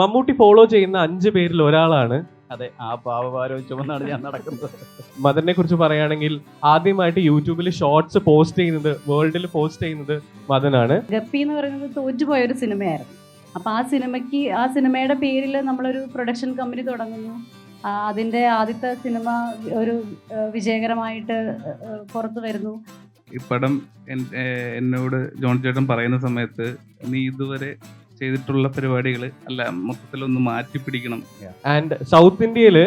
Mammootty follow ചെയ്യുന്ന 5 പേരിൽ ഒരാളാണ്. അതെ, ആ പാവഭാരവും ചുമന്നാണ് ഞാൻ നടക്കുന്നത്. മദനെ കുറിച്ച് പറയുകയാണെങ്കിൽ ആദ്യമായിട്ട് യൂട്യൂബിൽ ഷോർട്സ് പോസ്റ്റ് ചെയ്യുന്നത്, വേൾഡിൽ പോസ്റ്റ് ചെയ്യുന്നത് മദനാണ്. ഗപ്പി എന്ന് പറയുന്നത് തോറ്റുപോയ ഒരു സിനിമയായിരുന്നു. അപ്പോൾ ആ സിനിമയുടെ പേരിൽ നമ്മളൊരു പ്രൊഡക്ഷൻ കമ്പനി തുടങ്ങുന്നു. അതിൻ്റെ ആദ്യത്തെ സിനിമ ഒരു വിജയകരമായിട്ട് പുറത്തു വരുന്നു. ഈ പടം എന്നോട് ജോൺ ചേട്ടൻ പറയുന്ന സമയത്ത് നീ ഇതുവരെ ചെയ്തിട്ടുള്ള പരിപാടികൾ അല്ല മൊത്തത്തിലൊന്ന് മാറ്റി പിടിക്കണം. ആൻഡ് സൗത്ത് ഇന്ത്യയിൽ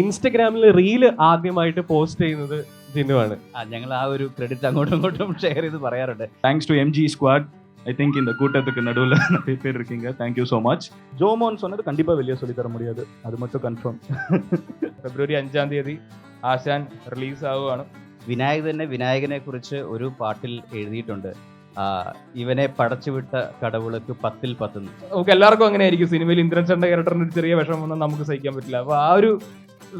ഇൻസ്റ്റഗ്രാമിൽ റീല് ആദ്യമായിട്ട് പോസ്റ്റ് ചെയ്യുന്നത് ജിനുവാണ്. ഞങ്ങൾ ആ ഒരു ക്രെഡിറ്റ് അങ്ങോട്ടും ഇങ്ങോട്ടും ഷെയർ ചെയ്ത് പറയാറുണ്ട്. Thanks to MG squad. I think இந்த கூட்டத்துக்கு நடுவில் நிறைய பேர் இருக்கீங்க. Thank you so much. ஜோமோன்னு சொன்னது கண்டிப்பாக வெளியே சொல்லித்தர முடியாது, அது மட்டும் கன்ஃபார்ம். ഫെബ്രുവരി 5-ാം തീയതി ആശാൻ റിലീസ് ആവുകയാണ്. വിനായക് തന്നെ വിനായകനെ കുറിച്ച് ഒരു പാട്ടിൽ എഴുതിയിട്ടുണ്ട്, ഇവനെ പടച്ചുവിട്ട കടവുളക്ക് 10-ൽ 10. നമുക്ക് എല്ലാവർക്കും അങ്ങനെ ആയിരിക്കും. സിനിമയിൽ ഇന്ദ്രൻസന്റെ ക്യാരക്ടറിന് ഒരു ചെറിയ വിഷമം വന്നാൽ നമുക്ക് സഹിക്കാൻ പറ്റില്ല. അപ്പൊ ആ ഒരു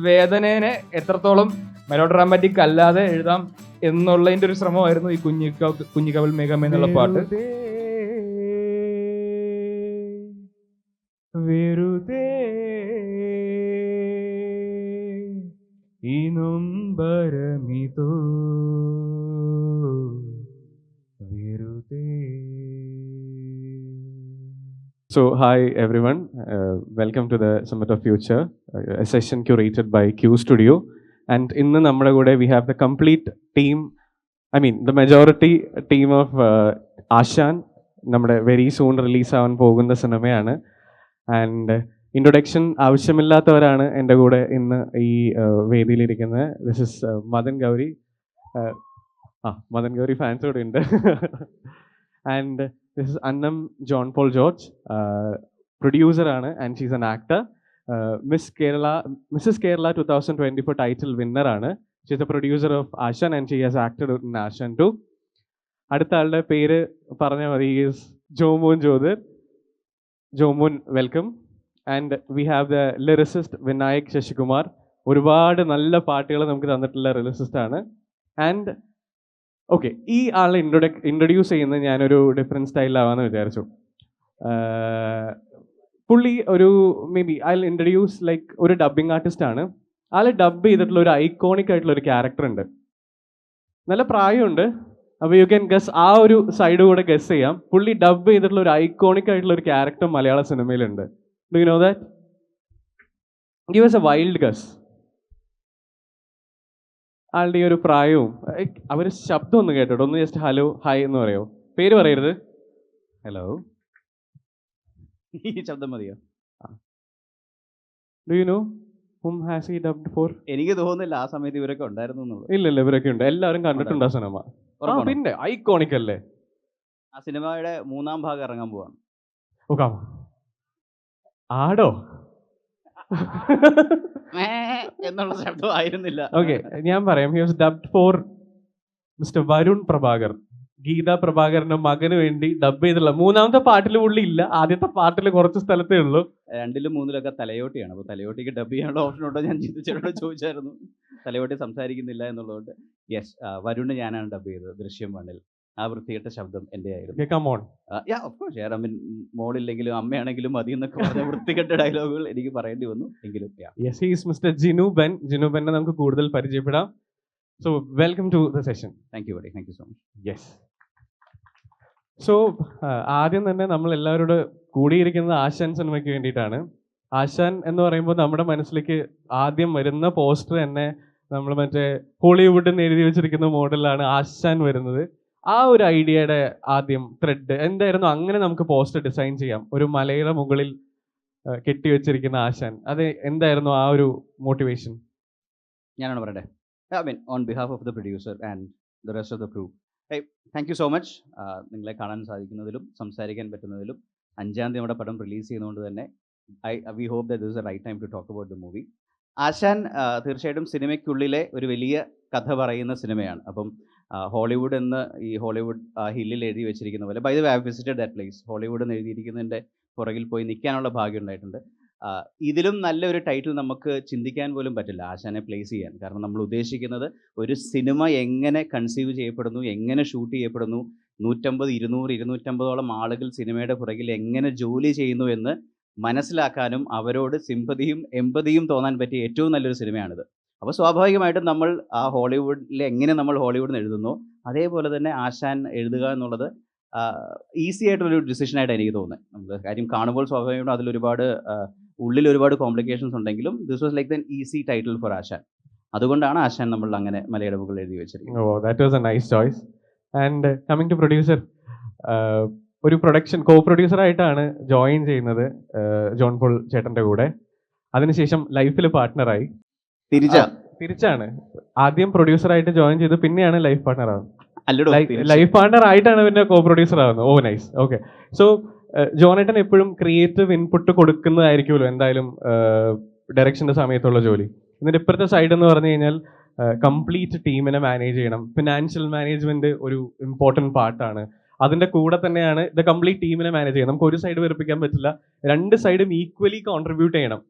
വേദനയെ എത്രത്തോളം മെലോഡ്രാമാറ്റിക് അല്ലാതെ എഴുതാം എന്നുള്ളതിന്റെ ഒരു ശ്രമമായിരുന്നു ഈ കുഞ്ഞിക്കവൽ മേഘം എന്നുള്ള പാട്ട്. വെറുതെ ഈ നൊമ്പരമിതോ വെറുതെ. So hi everyone, welcome to the Summit of Future, a session curated by Q Studio. And in the നമ്മുടെ കൂടെ we have the complete team, I mean the majority team of ആശാൻ. നമ്മുടെ വെരി സൂൺ റിലീസ് ആവാൻ പോകുന്ന സിനിമയാണ്. And introduction ആവശ്യമില്ലാത്തവരാണ് എൻ്റെ കൂടെ ഇന്ന് ഈ വേദിയിലിരിക്കുന്നത്. This is Madan Gauri. Madan Gauri fans കൂടെ ഉണ്ട്. And this is Annam John Paul George, പ്രൊഡ്യൂസറാണ് and she's an actor. Mrs Kerala 2024 title വിന്നറാണ്. She is a producer of Aashan and she has acted in Aashan too. അടുത്ത ആളുടെ പേര് പറഞ്ഞാൽ മതി, is Jomon Jyothir. Jomon, welcome. And we have the lyricist Vinayak Sasikumar. ഒരുപാട് നല്ല പാട്ടുകൾ നമുക്ക് തന്നിട്ടുള്ള ലിറിസിസ്റ്റ് ആണ്. ആൻഡ് ഓക്കെ, ഈ ആളെ ഇൻട്രൊഡ്യൂസ് ചെയ്യുന്നത് ഞാനൊരു ഡിഫറെൻറ്റ് സ്റ്റൈലിലാവാന്ന് വിചാരിച്ചു. പുള്ളി ഒരു may be I introduce like ഒരു ഡബ്ബിംഗ് ആർട്ടിസ്റ്റ് ആണ്. ആൾ ഡബ് ചെയ്തിട്ടുള്ള ഒരു ഐക്കോണിക് ആയിട്ടുള്ള ഒരു ക്യാരക്ടർ ഉണ്ട്. നല്ല പ്രായമുണ്ട്. അപ്പോൾ യു ക്യാൻ ഗസ്, ആ ഒരു സൈഡ് കൂടെ ഗസ് ചെയ്യാം. പുള്ളി ഡബ് ചെയ്തിട്ടുള്ള ഒരു ഐക്കോണിക് ആയിട്ടുള്ള ഒരു ക്യാരക്ടർ മലയാള സിനിമയിലുണ്ട്. Do you know that? Give us a wild guess. ആളുടെ ഈ ഒരു പ്രായവും അവർ ശബ്ദം ഒന്ന് കേട്ടോ. ഒന്ന് ജസ്റ്റ് ഹലോ ഹായ് എന്ന് പറയോ? പേര് പറയരുത്. ഹലോ, ഈ ശബ്ദം മതിയോ? Do you no whom has he dubbed for? എനിക്ക് തോന്നുന്നില്ല ആ സമയത്ത് ഇവരൊക്കെ ഉണ്ടായിരുന്നു എന്നുള്ളത്. ഇല്ല, ഇവരൊക്കെ ഉണ്ട്. എല്ലാവരും കണ്ടിട്ടുണ്ട് ആ സിനിമ. പിന്നെ ഐക്കോണിക് അല്ലേ? ആ സിനിമയുടെ 3-ാം ഭാഗം ഇറങ്ങാൻ പോവാണ്. ഓക്കെ, ആടോ എന്നുള്ള ശബ്ദം ആയിരുന്നില്ല. ഓക്കെ, ഞാൻ പറയാം. He was dubbed for Mister Varun Prabhakar. Geetha പ്രഭാകറിന്റെ മകന് വേണ്ടി ഡബ് ചെയ്തുള്ള 3-ാമത്തെ പാട്ടിൽ പുള്ളി ഇല്ല. ആദ്യത്തെ പാട്ടിൽ കുറച്ച് സ്ഥലത്തേ ഉള്ളൂ. 2-ലും 3-ലൊക്കെ തലയോട്ടിയാണ്. അപ്പോൾ തലയോട്ടിക്ക് ഡബ് ചെയ്യാനുള്ള ഓപ്ഷൻ ഉണ്ടോ ഞാൻ ചിന്തിച്ചോട് ചോദിച്ചായിരുന്നു. തലയോട്ടി സംസാരിക്കുന്നില്ല എന്നുള്ളതുകൊണ്ട് യെസ്, വരുണ് ഞാനാണ് ഡബ് ചെയ്തത് ദൃശ്യം 1-ൽ. ആ വൃത്തികെട്ട ശബ്ദം എൻ്റെ ആയിരുന്നു. Come on. Of course, I mean മോളില്ലെങ്കിലും അമ്മയാണെങ്കിലും മതി എന്നൊക്കെ പറഞ്ഞ വൃത്തികെട്ട ഡയലോഗുകൾ എനിക്ക് പറയേണ്ടി വന്നു. എങ്കിലും yes, he is Mister Jinu Ben. ജിനു ബെന്നെ നമുക്ക് കൂടുതൽ പരിചയപ്പെടാം. So welcome to the session. Thank you buddy, thank you so much. Yes. So ആദ്യം തന്നെ നമ്മൾ എല്ലാവരോട് കൂടിയിരിക്കുന്നത് ആശാൻ സിനിമയ്ക്ക് വേണ്ടിയിട്ടാണ്. ആശാൻ എന്ന് പറയുമ്പോൾ നമ്മുടെ മനസ്സിലേക്ക് ആദ്യം വരുന്ന പോസ്റ്റർ തന്നെ നമ്മൾ മറ്റേ ഹോളിവുഡിൽ നിന്ന് എഴുതി വെച്ചിരിക്കുന്ന മോഡലാണ് ആശാൻ വരുന്നത്. ആ ഒരു ഐഡിയയുടെ ആദ്യം ത്രെഡ് എന്തായിരുന്നു? അങ്ങനെ നമുക്ക് പോസ്റ്റർ ഡിസൈൻ ചെയ്യാം, ഒരു മലയുടെ മുകളിൽ കെട്ടിവെച്ചിരിക്കുന്ന ആശാൻ. അത് എന്തായിരുന്നു ആ ഒരു മോട്ടിവേഷൻ? ഞാനാണ് പറയട്ടെ. I mean on behalf of the producer and the rest of the crew, thank you so much. നിങ്ങളെ കാണാൻ സാധിക്കുന്നതിലും സംസാരിക്കാൻ പറ്റുന്നതിലും. 5-ാം തീയതി നമ്മുടെ പടം റിലീസ് ചെയ്യുന്നതുകൊണ്ട് തന്നെ we hope that this is a right time to talk about the movie. Aashan തീർച്ചയായിട്ടും സിനിമയ്ക്കുള്ളിലെ ഒരു വലിയ കഥ പറയുന്ന സിനിമയാണ്. അപ്പം ഹോളിവുഡ് എന്ന് ഈ ഹോളിവുഡ് ഹില്ലിൽ എഴുതി വെച്ചിരിക്കുന്ന പോലെ, by the way I visited that place. Hollywood എന്ന് എഴുതിയിരിക്കുന്നതിൻ്റെ പുറകിൽ പോയി നിൽക്കാനുള്ള ഭാഗ്യം ഉണ്ടായിട്ടുണ്ട്. ഇതിലും നല്ലൊരു ടൈറ്റിൽ നമുക്ക് ചിന്തിക്കാൻ പോലും പറ്റില്ല ആശാനെ പ്ലേസ് ചെയ്യാൻ. കാരണം നമ്മൾ ഉദ്ദേശിക്കുന്നത് ഒരു സിനിമ എങ്ങനെ കൺസീവ് ചെയ്യപ്പെടുന്നു, എങ്ങനെ ഷൂട്ട് ചെയ്യപ്പെടുന്നു, 150, 200, 250ഓളം ആളുകൾ സിനിമയുടെ പുറകിൽ എങ്ങനെ ജോലി ചെയ്യുന്നു എന്ന് മനസ്സിലാക്കാനും അവരോട് സിമ്പതിയും എമ്പതിയും തോന്നാൻ പറ്റിയ ഏറ്റവും നല്ലൊരു സിനിമയാണിത്. അപ്പോൾ സ്വാഭാവികമായിട്ടും നമ്മൾ ആ ഹോളിവുഡിൽ എങ്ങനെ നമ്മൾ ഹോളിവുഡിൽ നിന്ന് എഴുതുന്നോ അതേപോലെ തന്നെ ആശാൻ എഴുതുക എന്നുള്ളത് ഈസി ആയിട്ടുള്ളൊരു ഡിസിഷനായിട്ട് എനിക്ക് തോന്നുന്നത്. നമ്മൾ കാര്യം കാണുമ്പോൾ സ്വാഭാവികമായിട്ടും അതിലൊരുപാട് ഉള്ളിൽ ഒരുപാട് കോംപ്ലിക്കേഷൻസ് ഉണ്ടെങ്കിലും this was like then easy title for Aashan. അതുകൊണ്ടാണ് ആശാൻ നമ്മൾ അങ്ങനെ മലയുടെ മുകളിൽ എഴുതി വെച്ചിരിക്കുന്നത്. Oh, that was a nice choice. And coming to producer, ഒരു പ്രൊഡക്ഷൻ പ്രൊഡ്യൂസർ ആയിട്ടാണ് ജോയിൻ ചെയ്യുന്നത് ജോൺ പോൾ ചേട്ടന്റെ കൂടെ. അതിനുശേഷം ലൈഫിൽ പാർട്ട്ണറായി. തിരിച്ചാണ് ആദ്യം പ്രൊഡ്യൂസർ ആയിട്ട് ജോയിൻ ചെയ്ത് പിന്നെയാണ് ലൈഫ് പാർട്ട്ണർ ആവുന്നത്. ലൈഫ് പാർട്ട്ണർ ആയിട്ടാണ് പിന്നെ പ്രൊഡ്യൂസർ ആവുന്നത്. ഓ നൈസ്. ഓക്കെ. സോ ജോണേട്ടൻ എപ്പോഴും ക്രിയേറ്റീവ് ഇൻപുട്ട് കൊടുക്കുന്നതായിരിക്കുമല്ലോ എന്തായാലും ഡയറക്ഷന്റെ സമയത്തുള്ള ജോലി. എന്നിട്ട് ഇപ്പോഴത്തെ സൈഡ് എന്ന് പറഞ്ഞു കഴിഞ്ഞാൽ കംപ്ലീറ്റ് ടീമിനെ മാനേജ് ചെയ്യണം. ഫിനാൻഷ്യൽ മാനേജ്മെന്റ് ഒരു ഇമ്പോർട്ടൻറ്റ് പാർട്ടാണ്. അതിന്റെ കൂടെ തന്നെയാണ് ഇത് കംപ്ലീറ്റ് ടീമിനെ മാനേജ് ചെയ്യണം. നമുക്ക് ഒരു സൈഡ് വെറുപ്പിക്കാൻ പറ്റില്ല. രണ്ട് സൈഡും ഈക്വലി കോൺട്രിബ്യൂട്ട് ചെയ്യണം,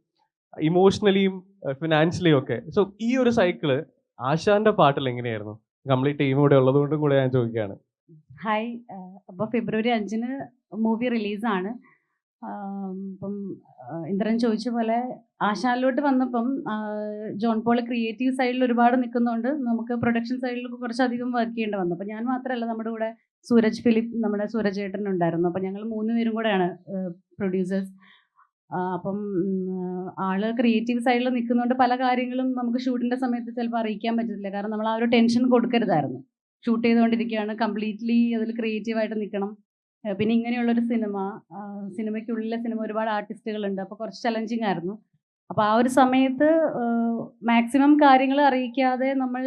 ഇമോഷണലിയും ഫിനാൻഷ്യലിയും ഒക്കെ. സോ ഈ ഒരു സൈക്കിള് ആശാന്റെ പാട്ടിൽ എങ്ങനെയായിരുന്നു? കംപ്ലീറ്റ് ടീം കൂടെ ഉള്ളതുകൊണ്ടും കൂടെ ഞാൻ ചോദിക്കുകയാണ്. ഹായ്, അപ്പോൾ ഫെബ്രുവരി 5-ന് മൂവി റിലീസാണ്. അപ്പം ഇന്ദ്രൻ ചോദിച്ച പോലെ ആശാനിലോട്ട് വന്നപ്പം ജോൺ പോൾ ക്രിയേറ്റീവ് സൈഡിൽ ഒരുപാട് നിൽക്കുന്നതുകൊണ്ട് നമുക്ക് പ്രൊഡക്ഷൻ സൈഡിൽ കുറച്ചധികം വർക്ക് ചെയ്യേണ്ടി വന്നു. അപ്പം ഞാൻ മാത്രമല്ല, നമ്മുടെ കൂടെ സൂരജ് ഫിലിപ്പ്, നമ്മുടെ സൂരജ് ഏട്ടൻ ഉണ്ടായിരുന്നു. അപ്പം ഞങ്ങൾ 3 പേരും കൂടെയാണ് പ്രൊഡ്യൂസേഴ്സ്. അപ്പം ആള് ക്രിയേറ്റീവ് സൈഡിൽ നിൽക്കുന്നതുകൊണ്ട് പല കാര്യങ്ങളും നമുക്ക് ഷൂട്ടിൻ്റെ സമയത്ത് ചിലപ്പോൾ അറിയിക്കാൻ പറ്റത്തില്ല. കാരണം നമ്മൾ ആ ഒരു ടെൻഷൻ കൊടുക്കരുതായിരുന്നു. ഷൂട്ട് ചെയ്തുകൊണ്ടിരിക്കുകയാണ്, കംപ്ലീറ്റ്ലി അതിൽ ക്രിയേറ്റീവായിട്ട് നിൽക്കണം. പിന്നെ ഇങ്ങനെയുള്ളൊരു സിനിമയ്ക്കുള്ളിലെ സിനിമ ഒരുപാട് ആർട്ടിസ്റ്റുകളുണ്ട്. അപ്പോൾ കുറച്ച് ചലഞ്ചിങ് ആയിരുന്നു. അപ്പോൾ ആ ഒരു സമയത്ത് മാക്സിമം കാര്യങ്ങൾ അറിയിക്കാതെ നമ്മൾ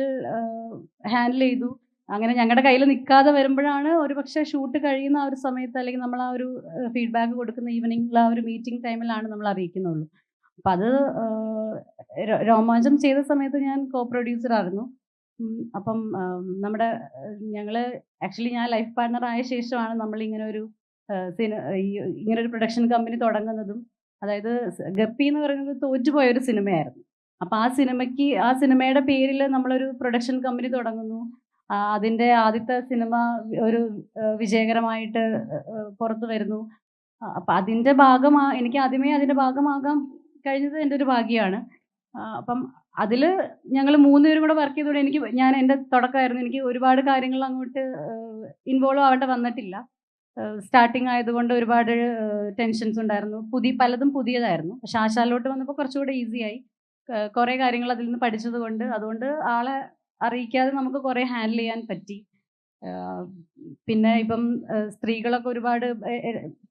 ഹാൻഡിൽ ചെയ്തു. അങ്ങനെ ഞങ്ങളുടെ കയ്യിൽ നിൽക്കാതെ വരുമ്പോഴാണ് ഒരു പക്ഷേ ഷൂട്ട് കഴിയുന്ന ആ ഒരു സമയത്ത്, അല്ലെങ്കിൽ നമ്മൾ ആ ഒരു ഫീഡ്ബാക്ക് കൊടുക്കുന്ന ഈവനിങ്ങിൽ ആ ഒരു മീറ്റിംഗ് ടൈമിലാണ് നമ്മൾ അറിയിക്കുന്നുള്ളൂ. അപ്പം അത് രോമാഞ്ചം ചെയ്ത സമയത്ത് ഞാൻ പ്രൊഡ്യൂസർ ആയിരുന്നു. അപ്പം നമ്മുടെ ഞങ്ങൾ ആക്ച്വലി ഞാൻ ലൈഫ് പാർട്ട്ണർ ആയ ശേഷമാണ് നമ്മൾ ഇങ്ങനൊരു പ്രൊഡക്ഷൻ കമ്പനി തുടങ്ങുന്നതും. അതായത് ഗപ്പി എന്ന് പറയുന്നത് തോറ്റുപോയൊരു സിനിമയായിരുന്നു. അപ്പം ആ സിനിമയുടെ പേരിൽ നമ്മളൊരു പ്രൊഡക്ഷൻ കമ്പനി തുടങ്ങുന്നു. അതിൻ്റെ ആദ്യത്തെ സിനിമ ഒരു വിജയകരമായിട്ട് പുറത്തു വരുന്നു. അപ്പം അതിൻ്റെ എനിക്ക് ആദ്യമേ അതിൻ്റെ ഭാഗമാകാൻ കഴിഞ്ഞത് എൻ്റെ ഒരു ഭാഗ്യമാണ്. അപ്പം അതിൽ ഞങ്ങൾ 3 പേരും കൂടെ വർക്ക് ചെയ്തതുകൊണ്ട് ഞാൻ എൻ്റെ തുടക്കമായിരുന്നു. എനിക്ക് ഒരുപാട് കാര്യങ്ങൾ അങ്ങോട്ട് ഇൻവോൾവ് ആവേണ്ട വന്നിട്ടില്ല. സ്റ്റാർട്ടിങ് ആയതുകൊണ്ട് ഒരുപാട് ടെൻഷൻസ് ഉണ്ടായിരുന്നു. പലതും പുതിയതായിരുന്നു. പക്ഷെ ആശാലോട്ട് വന്നപ്പോൾ കുറച്ചുകൂടെ ഈസിയായി. കുറേ കാര്യങ്ങൾ അതിൽ നിന്ന് പഠിച്ചത് കൊണ്ട്, അതുകൊണ്ട് ആളെ അറിയിക്കാതെ നമുക്ക് കുറേ ഹാൻഡിൽ ചെയ്യാൻ പറ്റി. പിന്നെ ഇപ്പം സ്ത്രീകളൊക്കെ ഒരുപാട്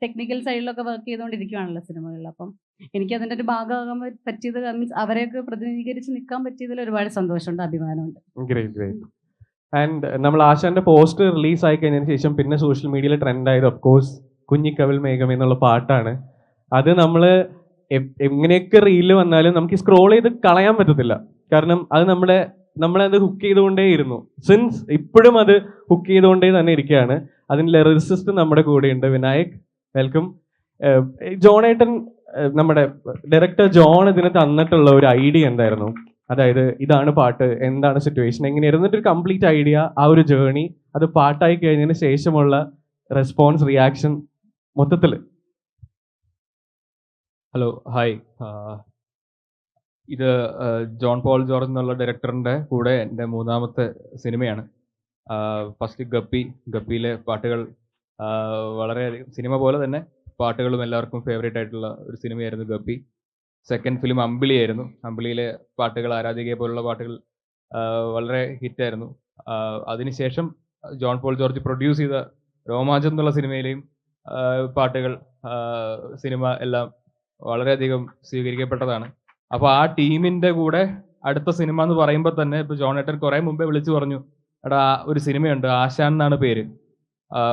ടെക്നിക്കൽ സൈഡിലൊക്കെ വർക്ക് ചെയ്തുകൊണ്ടിരിക്കുകയാണല്ലോ സിനിമകളിൽ. അപ്പം എനിക്കതിൻ്റെ ഒരു ഭാഗമാകാൻ പറ്റിയത്, മീൻസ് അവരെയൊക്കെ പ്രതിനിധീകരിച്ച് നിൽക്കാൻ പറ്റിയതിൽ ഒരുപാട് സന്തോഷമുണ്ട്, അഭിമാനമുണ്ട്. Great great. ആൻഡ് നമ്മൾ ആശാന്റെ പോസ്റ്റർ റിലീസ് ആയി കഴിഞ്ഞതിന് ശേഷം പിന്നെ സോഷ്യൽ മീഡിയയിൽ ട്രെൻഡ് ആയത് ഓഫ്കോഴ്സ് കുഞ്ഞിക്കവിൾ മേഘം എന്നുള്ള പാട്ടാണ്. അത് നമ്മൾ എങ്ങനെയൊക്കെ റീല് വന്നാലും നമുക്ക് സ്ക്രോൾ ചെയ്ത് കളയാൻ പറ്റത്തില്ല. കാരണം അത് നമ്മളത് ഹുക്ക് ചെയ്തുകൊണ്ടേയിരുന്നു. സിൻസ് ഇപ്പോഴും അത് ഹുക്ക് ചെയ്തുകൊണ്ടേ തന്നെ ഇരിക്കുകയാണ്. അതിന് ലിറിസിസ്റ്റ് നമ്മുടെ കൂടെയുണ്ട്, വിനായക്. വെൽക്കം. ജോണേട്ടൻ, നമ്മുടെ ഡയറക്ടർ ജോൺ ഇതിന് തന്നിട്ടുള്ള ഒരു ഐഡിയ എന്തായിരുന്നു? അതായത് ഇതാണ് പാട്ട്, എന്താണ് സിറ്റുവേഷൻ, എങ്ങനെയായിരുന്നു ഒരു കംപ്ലീറ്റ് ഐഡിയ, ആ ഒരു ജേർണി, അത് പാട്ടായി കഴിഞ്ഞതിന് ശേഷമുള്ള റെസ്പോൺസ്, റിയാക്ഷൻ മൊത്തത്തിൽ. Hello, hi. ഇത് ജോൺ പോൾ ജോർജ് എന്നുള്ള ഡയറക്ടറിൻ്റെ കൂടെ എൻ്റെ 3ാമത്തെ സിനിമയാണ്. ഫസ്റ്റ് ഗപ്പിയിലെ പാട്ടുകൾ വളരെയധികം, സിനിമ പോലെ തന്നെ പാട്ടുകളും എല്ലാവർക്കും ഫേവറേറ്റ് ആയിട്ടുള്ള ഒരു സിനിമയായിരുന്നു ഗപ്പി. സെക്കൻഡ് ഫിലിം അമ്പിളിയായിരുന്നു. അമ്പിളിയിലെ പാട്ടുകൾ, ആരാധികയെ പോലുള്ള പാട്ടുകൾ വളരെ ഹിറ്റായിരുന്നു. അതിനുശേഷം ജോൺ പോൾ ജോർജ് പ്രൊഡ്യൂസ് ചെയ്ത രോമാഞ്ചം എന്നുള്ള സിനിമയിലെയും പാട്ടുകൾ, സിനിമ എല്ലാം വളരെയധികം സ്വീകരിക്കപ്പെട്ടതാണ്. അപ്പോൾ ആ ടീമിൻ്റെ കൂടെ അടുത്ത സിനിമ എന്ന് പറയുമ്പോൾ തന്നെ ഇപ്പോൾ ജോണേട്ടൻ കുറേ മുമ്പേ വിളിച്ചു പറഞ്ഞു, എടാ ഒരു സിനിമയുണ്ട്, ആശാൻ എന്നാണ് പേര്,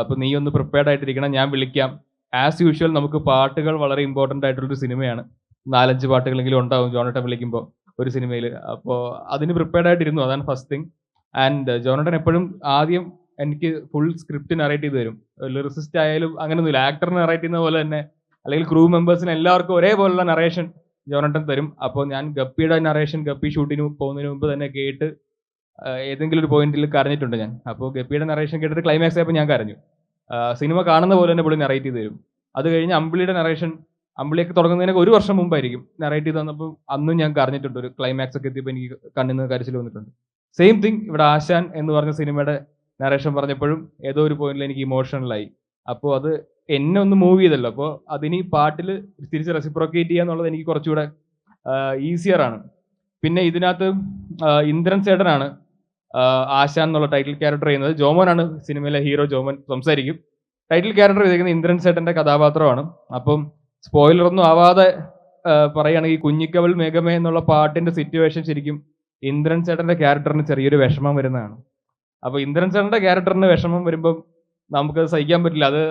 അപ്പോൾ നീ ഒന്ന് പ്രിപ്പയർഡ് ആയിട്ടിരിക്കണം, ഞാൻ വിളിക്കാം. ആസ് യൂഷ്വൽ നമുക്ക് പാട്ടുകൾ വളരെ ഇമ്പോർട്ടൻ്റ് ആയിട്ടുള്ളൊരു സിനിമയാണ്. 4-5 പാട്ടുകളെങ്കിലും ഉണ്ടാവും ജോണേട്ടൻ വിളിക്കുമ്പോൾ ഒരു സിനിമയിൽ. അപ്പോൾ അതിന് പ്രിപ്പയർഡ് ആയിട്ടിരുന്നു, അതാണ് ഫസ്റ്റ് തിങ്. ആൻഡ് ജോണേട്ടൻ എപ്പോഴും ആദ്യം എനിക്ക് ഫുൾ സ്ക്രിപ്റ്റ് നറേറ്റ് ചെയ്ത് തരും. ലിറിസിസ്റ്റ് ആയാലും അങ്ങനെയൊന്നുമില്ല, ആക്ടർ നറേറ്റ് ചെയ്യുന്ന പോലെ തന്നെ, അല്ലെങ്കിൽ ക്രൂ മെമ്പേഴ്സിന് എല്ലാവർക്കും ഒരേപോലുള്ള നറേഷൻ ജോണേട്ടൻ തരും. അപ്പോൾ ഞാൻ ഗപ്പിയുടെ നറേഷൻ ഗപ്പി ഷൂട്ടിന് പോകുന്നതിന് മുമ്പ് തന്നെ കേട്ട് ഏതെങ്കിലും ഒരു പോയിന്റിൽ കരഞ്ഞിട്ടുണ്ട് ഞാൻ. അപ്പോൾ ഗപ്പിയുടെ നറേഷൻ കേട്ടിട്ട് ക്ലൈമാക്സ് ആയപ്പോൾ ഞാൻ കരഞ്ഞു. സിനിമ കാണുന്ന പോലെ തന്നെ പുള്ളി നറേറ്റ് ചെയ്ത് തരും. അത് കഴിഞ്ഞ് അമ്പിളിയുടെ നറേഷൻ അമ്പിളിയൊക്കെ തുടങ്ങുന്നതിനൊക്കെ 1 വർഷം മുമ്പായിരിക്കും നറേറ്റ് ചെയ്ത് തന്നപ്പോൾ അന്നും ഞാൻ കരഞ്ഞിട്ടുണ്ട്. ഒരു ക്ലൈമാക്സ് ഒക്കെ എത്തിയപ്പോൾ എനിക്ക് കണ്ണിൽ നിന്ന് കരച്ചിൽ വന്നിട്ടുണ്ട്. സെയിം തിങ് ഇവിടെ ആശാൻ എന്ന് പറഞ്ഞ സിനിമയുടെ നറേഷൻ പറഞ്ഞപ്പോഴും ഏതോ ഒരു പോയിന്റിൽ എനിക്ക് ഇമോഷണലായി. അപ്പോൾ അത് എന്നെ ഒന്ന് മൂവ് ചെയ്തല്ലോ. അപ്പോൾ അതിന് ഈ പാട്ടിൽ തിരിച്ച് റെസിപ്രോക്കേറ്റ് ചെയ്യുക എന്നുള്ളത് എനിക്ക് കുറച്ചുകൂടെ ഈസിയർ ആണ്. പിന്നെ ഇതിനകത്ത് ഇന്ദ്രൻ ചേട്ടനാണ് ആശാൻ എന്നുള്ള ടൈറ്റിൽ ക്യാരക്ടർ ചെയ്യുന്നത്. ജോമോനാണ് സിനിമയിലെ ഹീറോ. ജോമോൻ സംസാരിക്കും. ടൈറ്റിൽ ക്യാരക്ടർ ചെയ്തിരിക്കുന്നത് ഇന്ദ്രൻ ചേട്ടൻ്റെ കഥാപാത്രമാണ്. അപ്പം സ്പോയിലറൊന്നും ആവാതെ പറയുകയാണെങ്കിൽ കുഞ്ഞിക്കവൾ മേഘമേ എന്നുള്ള പാട്ടിൻ്റെ സിറ്റുവേഷൻ ശരിക്കും ഇന്ദ്രൻ ചേട്ടൻ്റെ ക്യാരക്ടറിന് ചെറിയൊരു വിഷമം വരുന്നതാണ്. അപ്പോൾ ഇന്ദ്രൻ ചേട്ടൻ്റെ ക്യാരക്ടറിന് വിഷമം വരുമ്പം നമുക്കത് സഹിക്കാൻ പറ്റില്ല. അത്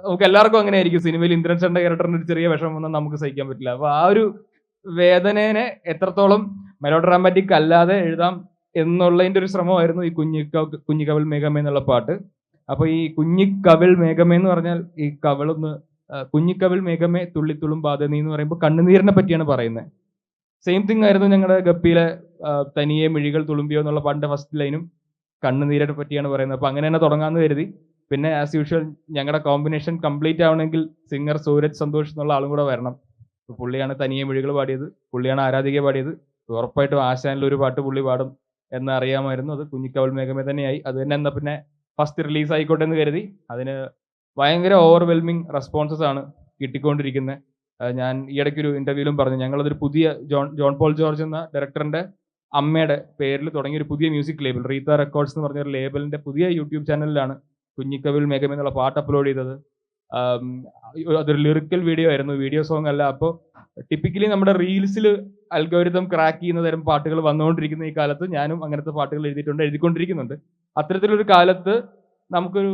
നമുക്ക് എല്ലാവർക്കും അങ്ങനെ ആയിരിക്കും. സിനിമയിൽ ഇന്ദ്രൻ ചേട്ടൻ്റെ ക്യാരക്ടറിന് ഒരു ചെറിയ വിഷമം വന്നാൽ നമുക്ക് സഹിക്കാൻ പറ്റില്ല. അപ്പോൾ ആ ഒരു വേദനേനെ എത്രത്തോളം മെലോ ഡ്രാമാറ്റിക് അല്ലാതെ എഴുതാം എന്നുള്ളതിൻ്റെ ഒരു ശ്രമമായിരുന്നു ഈ കുഞ്ഞിക്കവൾ മേഘമേ എന്നുള്ള പാട്ട്. അപ്പോൾ ഈ കുഞ്ഞിക്കവൾ മേഘമേ എന്ന് പറഞ്ഞാൽ ഈ കവളൊന്ന് കുഞ്ഞിക്കവൾ മേഘമേ തുള്ളിത്തുളും ബാധനീ എന്ന് പറയുമ്പോൾ കണ്ണുനീരിനെ പറ്റിയാണ് പറയുന്നത്. സെയിം തിങ് ആയിരുന്നു ഞങ്ങളുടെ ഗപ്പിയിലെ തനിയെ മിഴികൾ തുളുമ്പിയോ എന്നുള്ള പാട്ടിൻ്റെ ഫസ്റ്റ് ലൈനും കണ്ണുനീരിനെ പറ്റിയാണ് പറയുന്നത്. അപ്പോൾ അങ്ങനെ തന്നെ തുടങ്ങാമെന്ന് കരുതി. പിന്നെ ആസ് യൂഷ്വൽ ഞങ്ങളുടെ കോമ്പിനേഷൻ കംപ്ലീറ്റ് ആവണമെങ്കിൽ സിംഗർ സൂരജ് സന്തോഷ് എന്നുള്ള ആളും കൂടെ വരണം. അപ്പോൾ പുള്ളിയാണ് തനിയെ മിഴികൾ പാടിയത്, പുള്ളിയാണ് ആരാധിക പാടിയത്. ഉറപ്പായിട്ടും ആശാനിൽ ഒരു പാട്ട് പുള്ളി പാടും എന്ന് അറിയാമായിരുന്നു. അത് കുഞ്ഞിക്കവൾ മേഘമേ തന്നെയായി. അത് തന്നെ എന്നാൽ പിന്നെ ഫസ്റ്റ് റിലീസ് ആയിക്കോട്ടെ എന്ന് കരുതി. അതിന് ഭയങ്കര ഓവർവെൽമിങ് റെസ്പോൺസസ് ആണ് കിട്ടിക്കൊണ്ടിരിക്കുന്നത്. ഞാൻ ഈ ഇടയ്ക്കൊരു ഇൻ്റർവ്യൂവിലും പറഞ്ഞു, ഞങ്ങളതൊരു പുതിയ ജോൺ പോൾ ജോർജ് എന്ന ഡയറക്ടറിൻ്റെ അമ്മയുടെ പേരിൽ തുടങ്ങിയൊരു പുതിയ മ്യൂസിക് ലേബിൾ റീത്ത റെക്കോർഡ്സ് എന്ന് പറഞ്ഞൊരു ലേബലിൻ്റെ പുതിയ യൂട്യൂബ് ചാനലിലാണ് കുഞ്ഞിക്കവൾ മേഘമേ എന്നുള്ള പാട്ട് അപ്ലോഡ് ചെയ്തത്. അതൊരു ലിറിക്കൽ വീഡിയോ ആയിരുന്നു, വീഡിയോ സോങ് അല്ല. അപ്പോൾ ടിപ്പിക്കലി നമ്മുടെ റീൽസിൽ അൽഗോരിതം ക്രാക്ക് ചെയ്യുന്ന തരം പാട്ടുകൾ വന്നുകൊണ്ടിരിക്കുന്ന ഈ കാലത്ത് ഞാനും അങ്ങനത്തെ പാട്ടുകൾ എഴുതിക്കൊണ്ടിരിക്കുന്നുണ്ട്. അത്തരത്തിലൊരു കാലത്ത് നമുക്കൊരു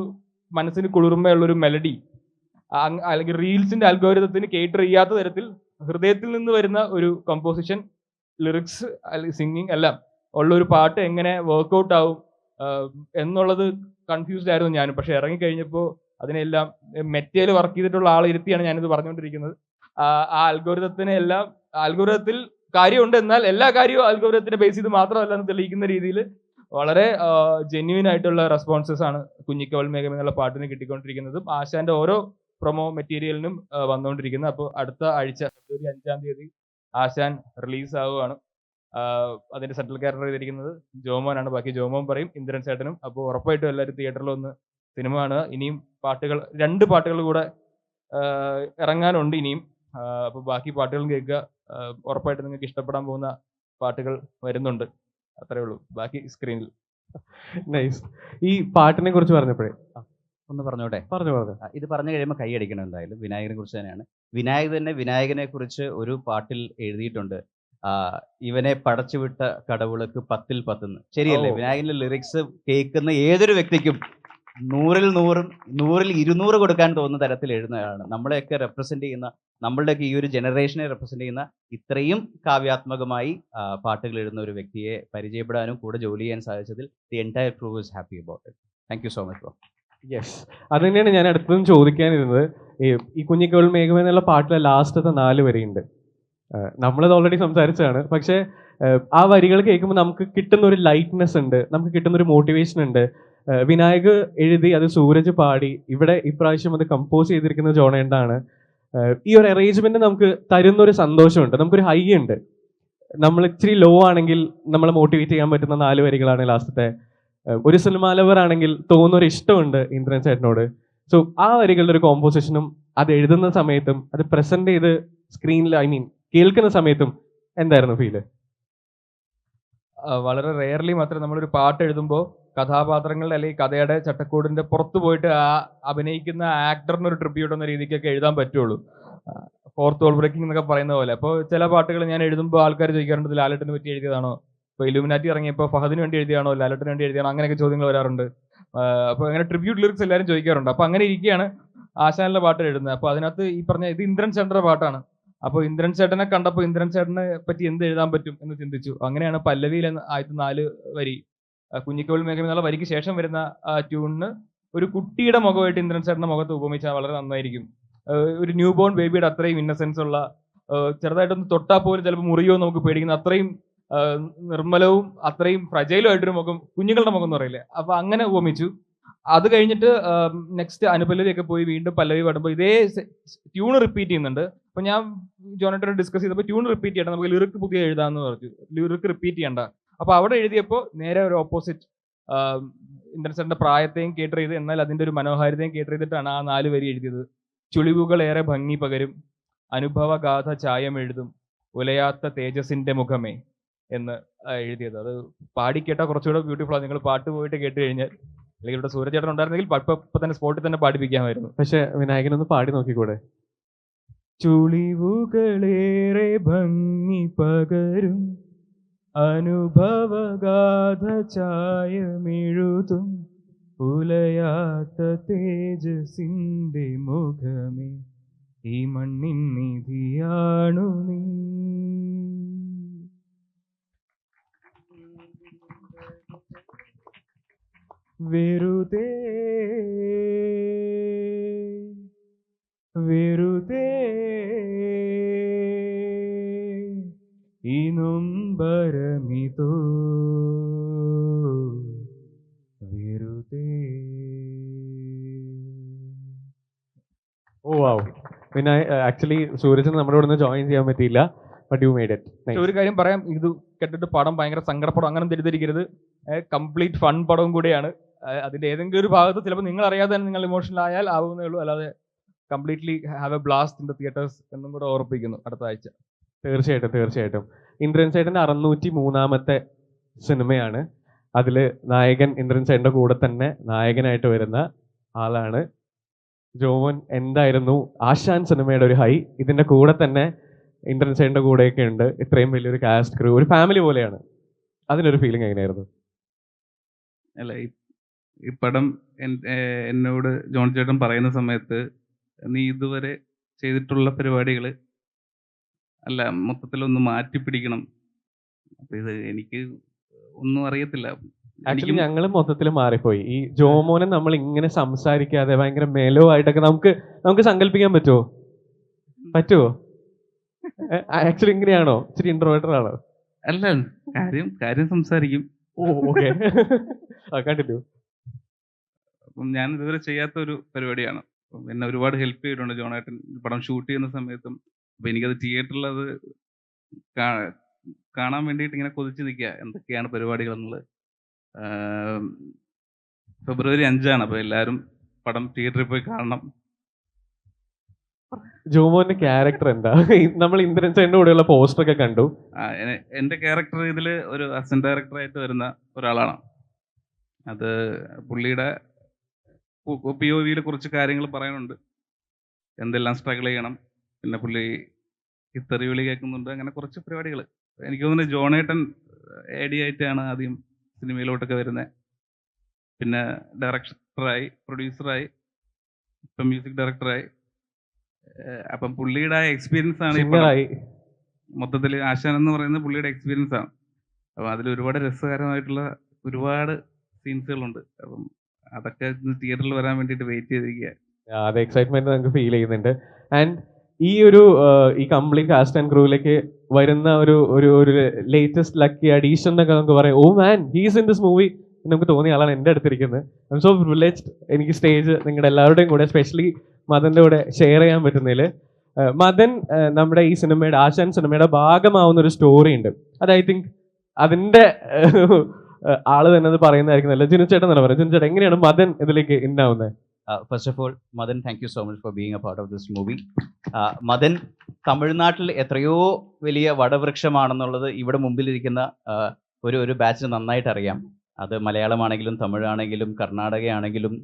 മനസ്സിന് കുളിർമയുള്ളൊരു മെലഡി അല്ലെങ്കിൽ റീൽസിൻ്റെ അൽഗോരിതത്തിന് കേറ്റർ ചെയ്യാത്ത തരത്തിൽ ഹൃദയത്തിൽ നിന്ന് വരുന്ന ഒരു കമ്പോസിഷൻ, ലിറിക്സ് അല്ലെങ്കിൽ സിംഗിങ് എല്ലാം ഉള്ളൊരു പാട്ട് എങ്ങനെ വർക്കൗട്ട് ആവും എന്നുള്ളത് കൺഫ്യൂസ്ഡ് ആയിരുന്നു ഞാനും. പക്ഷെ ഇറങ്ങിക്കഴിഞ്ഞപ്പോൾ അതിനെല്ലാം മെറ്റയിൽ വർക്ക് ചെയ്തിട്ടുള്ള ആളെ ഇരുത്തിയാണ് ഞാനിത് പറഞ്ഞുകൊണ്ടിരിക്കുന്നത്. ആ അൽഗോരിതത്തിൽ കാര്യമുണ്ട്, എന്നാൽ എല്ലാ കാര്യവും അൽഗോരിതത്തിനെ ബേസ് ചെയ്ത് മാത്രമല്ല എന്ന് തെളിയിക്കുന്ന രീതിയിൽ വളരെ ജെന്യൂൻ ആയിട്ടുള്ള റെസ്പോൺസസ് ആണ് കുഞ്ഞിക്കവൾ മേഘമേ എന്നുള്ള പാട്ടിന് കിട്ടിക്കൊണ്ടിരിക്കുന്നതും ആശാന്റെ ഓരോ പ്രൊമോ മെറ്റീരിയലിനും വന്നുകൊണ്ടിരിക്കുന്നത്. അപ്പോൾ അടുത്ത ആഴ്ച ഫെബ്രുവരി 5-ാം തീയതി ആശാൻ റിലീസ് ആവുകയാണ്. അതിന്റെ സെറ്റിൽ ക്യാരക്ടർ ചെയ്തിരിക്കുന്നത് ജോമോനാണ്. ബാക്കി ജോമോൻ പറയും, ഇന്ദ്രൻ ചേട്ടനും. അപ്പോൾ ഉറപ്പായിട്ടും എല്ലാവരും തിയേറ്ററിൽ ഒന്ന് സിനിമ കാണുക. ഇനിയും 2 പാട്ടുകൾ കൂടെ ഇറങ്ങാനുണ്ട് ഇനിയും. അപ്പോൾ ബാക്കി പാട്ടുകളും കേൾക്കുക. ഉറപ്പായിട്ടും നിങ്ങൾക്ക് ഇഷ്ടപ്പെടാൻ പോകുന്ന പാട്ടുകൾ വരുന്നുണ്ട്. അത്രേ ഉള്ളൂ. ബാക്കി സ്ക്രീനിൽ. നൈസ്. ഈ പാട്ടിനെ കുറിച്ച് പറഞ്ഞപ്പോഴേ ഒന്ന് പറഞ്ഞോട്ടെ. പറഞ്ഞു. ഇത് പറഞ്ഞു കഴിയുമ്പോൾ കൈ അടിക്കണം. എന്തായാലും വിനായകനെ കുറിച്ച് തന്നെയാണ്. വിനായക് തന്നെ വിനായകനെ കുറിച്ച് ഒരു പാട്ടിൽ എഴുതിയിട്ടുണ്ട്, ഇവനെ പടച്ചുവിട്ട കടവുളക്ക് 10-ൽ 10. ശരിയല്ലേ? വിനായകന്റെ ലിറിക്സ് കേൾക്കുന്ന ഏതൊരു വ്യക്തിക്കും 100-ൽ 200 കൊടുക്കാൻ തോന്നുന്ന തരത്തിൽ എഴുതുന്നതാണ്. നമ്മളെയൊക്കെ റെപ്രസെന്റ് ചെയ്യുന്ന, നമ്മളുടെയൊക്കെ ഈ ഒരു ജനറേഷനെ റെപ്രസെന്റ് ചെയ്യുന്ന ഇത്രയും കാവ്യാത്മകമായി പാട്ടുകൾ എഴുതുന്ന ഒരു വ്യക്തിയെ പരിചയപ്പെടാനും കൂടെ ജോലി ചെയ്യാൻ സാധിച്ചതിൽ the entire crew is happy about it. Thank you so much bro. Yes, അത് തന്നെയാണ് ഞാൻ അടുത്തതും ചോദിക്കാനിരുന്നത്. ഈ കുഞ്ഞിക്കവൾ മേഘമേ എന്നുള്ള പാട്ടിലെ ലാസ്റ്റത്തെ 4 വരിയുണ്ട്. നമ്മളത് ഓൾറെഡി സംസാരിച്ചതാണ്. പക്ഷേ ആ വരികൾ കേൾക്കുമ്പോൾ നമുക്ക് കിട്ടുന്ന ഒരു ലൈറ്റ്നെസ് ഉണ്ട്, നമുക്ക് കിട്ടുന്ന ഒരു മോട്ടിവേഷൻ ഉണ്ട്. വിനായക് എഴുതി അത് സൂരജ് പാടി, ഇവിടെ ഇപ്രാവശ്യം അത് കമ്പോസ് ചെയ്തിരിക്കുന്നത് ജോണേണ്ടാണ്. ഈ ഒരു അറേഞ്ച്മെന്റ് നമുക്ക് തരുന്നൊരു സന്തോഷമുണ്ട്, നമുക്കൊരു ഹൈ ഉണ്ട്. നമ്മൾ ഇച്ചിരി ലോ ആണെങ്കിൽ നമ്മളെ മോട്ടിവേറ്റ് ചെയ്യാൻ പറ്റുന്ന 4 വരികളാണ് ലാസ്റ്റത്തെ. ഒരു സിനിമാ ലവർ ആണെങ്കിൽ തോന്നുന്നൊരു ഇഷ്ടമുണ്ട് ഇന്ദ്രൻ ചേട്ടനോട്. സോ ആ വരികളുടെ ഒരു കോമ്പോസിഷനും അത് എഴുതുന്ന സമയത്തും അത് പ്രസന്റ് ചെയ്ത് സ്ക്രീനിൽ കേൾക്കുന്ന സമയത്തും എന്തായിരുന്നു ഫീല്? വളരെ റെയർലി മാത്രമേ നമ്മളൊരു പാട്ട് എഴുതുമ്പോൾ കഥാപാത്രങ്ങളുടെ അല്ലെങ്കിൽ കഥയുടെ ചട്ടക്കൂടിന്റെ പുറത്ത് പോയിട്ട് ആ അഭിനയിക്കുന്ന ആക്ടറിന് ഒരു ട്രിബ്യൂട്ട് എന്ന രീതിക്കൊക്കെ എഴുതാൻ പറ്റുള്ളൂ. ഫോർത്ത് വോൾ ബ്രേക്കിംഗ് എന്നൊക്കെ പറയുന്ന പോലെ. അപ്പോൾ ചില പാട്ടുകൾ ഞാൻ എഴുതുമ്പോൾ ആൾക്കാർ ചോദിക്കാറുണ്ട്, ലാലേട്ടന് പറ്റി എഴുതിയതാണോ, ഇപ്പോൾ ഇലുമിനാറ്റി ഇറങ്ങിയപ്പോൾ ഫഹദിന് വേണ്ടി എഴുതിയാണോ, ലാലേട്ടന് വേണ്ടി എഴുതിയാണോ, അങ്ങനെയൊക്കെ ചോദ്യങ്ങൾ വരാറുണ്ട്. അപ്പോൾ അങ്ങനെ ട്രിബ്യൂട്ട് ലിറിക്സ് എല്ലാവരും ചോദിക്കാറുണ്ട്. അപ്പോൾ അങ്ങനെ ഇരിക്കുകയാണ് ആശാനിലെ പാട്ട് എഴുതുന്നത്. അപ്പോൾ അതിനകത്ത് ഈ പറഞ്ഞ ഇത് ഇന്ദ്രൻ ചേട്ടൻ്റെ പാട്ടാണ്. അപ്പോൾ ഇന്ദ്രൻ ചേട്ടനെ കണ്ടപ്പോൾ ഇന്ദ്രൻ ചേട്ടനെ പറ്റി എന്ത് എഴുതാൻ പറ്റും എന്ന് ചിന്തിച്ചു. അങ്ങനെയാണ് പല്ലവിയിൽ ആദ്യത്തെ 4 വരി, കുഞ്ഞിക്കവൾ മേഘമേ എന്നുള്ള വരിക്ക് ശേഷം വരുന്ന ട്യൂണിന് ഒരു കുട്ടിയുടെ മുഖമായിട്ട് ഇന്ദ്രൻ ചേട്ടൻ്റെ മുഖത്ത് ഉപമിച്ചാൽ വളരെ നന്നായിരിക്കും. ഒരു ന്യൂ ബോൺ ബേബിയുടെ അത്രയും ഇന്നസെൻസ് ഉള്ള, ചെറുതായിട്ടൊന്ന് തൊട്ടാൽ പോലും ചിലപ്പോൾ മുറിയോ നമുക്ക് പേടിക്കുന്ന അത്രയും നിർമ്മലവും അത്രയും ഫ്രജൈലും ആയിട്ടൊരു മുഖം, കുഞ്ഞുങ്ങളുടെ മുഖം എന്ന് പറയില്ലേ, അപ്പോൾ അങ്ങനെ ഉപമിച്ചു. അത് കഴിഞ്ഞിട്ട് നെക്സ്റ്റ് അനുപല്ലവിയൊക്കെ പോയി വീണ്ടും പല്ലവി പാടുമ്പോൾ ഇതേ ട്യൂൺ റിപ്പീറ്റ് ചെയ്യുന്നുണ്ട്. അപ്പോൾ ഞാൻ ജോണേട്ടനെ ഡിസ്കസ് ചെയ്തപ്പോൾ ട്യൂൺ റിപ്പീറ്റ് ചെയ്യണ്ട, നമുക്ക് ലിറിക്ക് പുതിയ എഴുതാമെന്ന് പറഞ്ഞു. ലിറിക്ക് റിപ്പീറ്റ് ചെയ്യണ്ട. അപ്പോൾ അവിടെ എഴുതിയപ്പോൾ നേരെ ഒരു ഓപ്പോസിറ്റ് ഇന്ദ്രൻസേട്ടൻ്റെ പ്രായത്തെയും കേട്ടർ ചെയ്ത് എന്നാൽ അതിൻ്റെ ഒരു മനോഹാരിതയും കേട്ടർ ചെയ്തിട്ടാണ് ആ 4 വരി എഴുതിയത്. ചുളിവുകളേറെ ഭംഗി പകരും, അനുഭവഗാഥ ചായമെഴുതും, ഉലയാത്ത തേജസിൻ്റെ മുഖമേ എന്ന് എഴുതിയത്. അത് പാടിക്കേട്ടാൽ കുറച്ചുകൂടെ ബ്യൂട്ടിഫുൾ ആണ്. നിങ്ങൾ പാട്ട് പോയിട്ട് കേട്ട് കഴിഞ്ഞാൽ, അല്ലെങ്കിൽ ഇവിടെ സൂര്യചേട്ടൻ ഉണ്ടായിരുന്നെങ്കിൽ ഇപ്പൊ തന്നെ സ്പോട്ടിൽ തന്നെ പാടിപ്പിക്കാമായിരുന്നു. പക്ഷെ വിനായകനൊന്ന് പാടി നോക്കിക്കൂടെ? ചുളിവുകളേറെ ഭംഗി പകരും, അനുഭവഗാഥ ചായമെഴുതും, ഉലയാത്ത തേജസിന്റെ മുഖമേ ഈ മണ്ണിൻ നിധിയാണു നീ. വെറുതെ വെറുതെ ഈ നൊമ്പരമിതോ വെറുതെ. ഓ വാവ്. പിന്നെ ആക്ച്വലി സൂരജിന് നമ്മുടെ ഇവിടെ നിന്ന് ജോയിൻ ചെയ്യാൻ പറ്റിയില്ല, ബട്ട് യു മേഡ് ഇറ്റ്. ഒരു കാര്യം പറയാം, ഇത് കേട്ടിട്ട് പടം ഭയങ്കര സങ്കടപ്പടം അങ്ങനെ തെറ്റിദ്ധരിക്കരുത്. കംപ്ലീറ്റ് ഫൺ പടവും കൂടിയാണ്. അതിന്റെ ഏതെങ്കിലും ഒരു ഭാഗത്ത് ചിലപ്പോൾ നിങ്ങൾ അറിയാതെ തന്നെ നിങ്ങൾ ഇമോഷണൽ ആയാൽ ആവുന്നേ ഉള്ളൂ, അല്ലാതെ completely have A blast in the theatres എന്നും കൂടെ ഓർപ്പിക്കുന്നു അടുത്ത ആഴ്ച. തീർച്ചയായിട്ടും. ഇന്ദ്രൻ ചേട്ടൻ്റെ 603ാമത്തെ സിനിമയാണ്. അതിൽ നായകൻ ഇന്ദ്രൻ ചേട്ടൻ്റെ കൂടെ തന്നെ നായകനായിട്ട് വരുന്ന ആളാണ് ജോമോൻ. എന്തായിരുന്നു ആശാൻ സിനിമയുടെ ഒരു ഹൈ? ഇതിൻ്റെ കൂടെ തന്നെ ഇന്ദ്രൻ ചേട്ടൻ്റെ കൂടെയൊക്കെ ഉണ്ട്. ഇത്രയും വലിയൊരു കാസ്റ്റ് ക്രൂ, ഒരു ഫാമിലി പോലെയാണ്. അതിനൊരു ഫീലിംഗ് എങ്ങനെയായിരുന്നു? അല്ല, ഈ പടം എന്നോട് ജോൺ ചേട്ടൻ പറയുന്ന സമയത്ത് നീ ഇതുവരെ ചെയ്തിട്ടുള്ള പരിപാടികൾ അല്ല മൊത്തത്തിലൊന്ന് മാറ്റിപ്പിടിക്കണം. അപ്പം ഇത് എനിക്ക് ഒന്നും അറിയത്തില്ല. ആക്ച്വലി ഞങ്ങൾ മൊത്തത്തിൽ മാറിപ്പോയി. ഈ ജോമോനെ നമ്മൾ ഇങ്ങനെ സംസാരിക്കാതെ ഭയങ്കര മെലോ ആയിട്ടൊക്കെ നമുക്ക് സങ്കല്പിക്കാൻ പറ്റുമോ? ആക്ച്വലി ഇങ്ങനെയാണോ? ഇച്ചിരി ഇൻട്രോവേർട്ടർ ആണോ? അല്ല, കാര്യം സംസാരിക്കും. ഓ ഓക്കെ. കണ്ടിന്യൂ. അപ്പം ഞാൻ ഇതുവരെ ചെയ്യാത്ത ഒരു പരിപാടിയാണ്. അപ്പം എന്നെ ഒരുപാട് ഹെൽപ്പ് ചെയ്തിട്ടുണ്ട് ജോണേട്ടൻ പടം ഷൂട്ട് ചെയ്യുന്ന സമയത്തും. അപ്പം എനിക്കത് തിയേറ്ററിൽ അത് കാണാൻ വേണ്ടിയിട്ട് ഇങ്ങനെ കൊതിച്ച് നിൽക്കുക എന്തൊക്കെയാണ് പരിപാടികൾ എന്നുള്ളത്. ഫെബ്രുവരി 5 അപ്പോൾ എല്ലാവരും പടം തിയേറ്ററിൽ പോയി കാണണം. ജോമോന്റെ ക്യാരക്ടർ എന്താ? നമ്മൾ ഇന്ദ്രൻ ചേട്ടൻ്റെ കൂടെയുള്ള പോസ്റ്റർ ഒക്കെ കണ്ടു. എൻ്റെ ക്യാരക്ടർ ഇതിൽ ഒരു അസിസ്റ്റന്റ് ഡയറക്ടറായിട്ട് വരുന്ന ഒരാളാണ്. അത് പുള്ളിയുടെ POV കുറച്ച് കാര്യങ്ങൾ പറയാനുണ്ട്, എന്തെല്ലാം സ്ട്രഗിൾ ചെയ്യണം, പിന്നെ പുള്ളി തെറി വിളി കേൾക്കുന്നുണ്ട്, അങ്ങനെ കുറച്ച് പരിപാടികൾ. എനിക്ക് തോന്നുന്നു ജോണേട്ടൻ AD ആയിട്ടാണ് ആദ്യം സിനിമയിലോട്ടൊക്കെ വരുന്നത്. പിന്നെ ഡയറക്ടറായി, പ്രൊഡ്യൂസറായി, ഇപ്പം മ്യൂസിക് ഡയറക്ടറായി. അപ്പം പുള്ളിയുടെ എക്സ്പീരിയൻസ് ആണ് മൊത്തത്തിൽ ആശാൻ എന്ന് പറയുന്നത് പുള്ളിയുടെ എക്സ്പീരിയൻസ് ആണ്. അപ്പം അതിൽ ഒരുപാട് രസകരമായിട്ടുള്ള ഒരുപാട് സീൻസുകളുണ്ട്. അപ്പം അതൊക്കെ തിയേറ്ററിൽ വരാൻ വേണ്ടിയിട്ട് വെയിറ്റ് ചെയ്തിരിക്കുക. അത് എക്സൈറ്റ്മെന്റ് നമുക്ക് ഫീൽ ചെയ്യുന്നുണ്ട്. ആൻഡ് ഈ കംപ്ലീറ്റ് കാസ്റ്റ് ആൻഡ് ക്രൂവിലേക്ക് വരുന്ന ഒരു ലേറ്റസ്റ്റ് ലക്കി അഡീഷൻ എന്നൊക്കെ നമുക്ക് പറയാം. Oh man, he's in this movie നമുക്ക് തോന്നിയ ആളാണ് എൻ്റെ അടുത്തിരിക്കുന്നത്. I am so privileged. എനിക്ക് സ്റ്റേജ് നിങ്ങളുടെ എല്ലാവരുടെയും കൂടെ, എസ്പെഷ്യലി മദൻ്റെ കൂടെ ഷെയർ ചെയ്യാൻ പറ്റുന്നതിൽ. മദൻ നമ്മുടെ ഈ സിനിമയുടെ, ആശാൻ സിനിമയുടെ ഭാഗമാവുന്ന ഒരു സ്റ്റോറി ഉണ്ട്. അത് ഐ തിങ്ക് അതിൻ്റെ ആള് തന്നെ അത് പറയുന്നതായിരിക്കും. ജിനു ചേട്ടൻ തന്നെ പറയാം. ജിനു ചേട്ടൻ, എങ്ങനെയാണ് മദൻ ഇതിലേക്ക് ഇന്നാവുന്നത്? First of all, Madan, thank you so much for being a part of this movie. Madan തമിഴ്നാട്ടിൽ എത്രയോ വലിയ വടവൃക്ഷമാണെന്നുള്ളത് ഇവിടെ മുമ്പിലിരിക്കുന്ന ഒരു ബാച്ചിന് നന്നായിട്ട് അറിയാം. അത് മലയാളമാണെങ്കിലും തമിഴാണെങ്കിലും കർണാടകയാണെങ്കിലും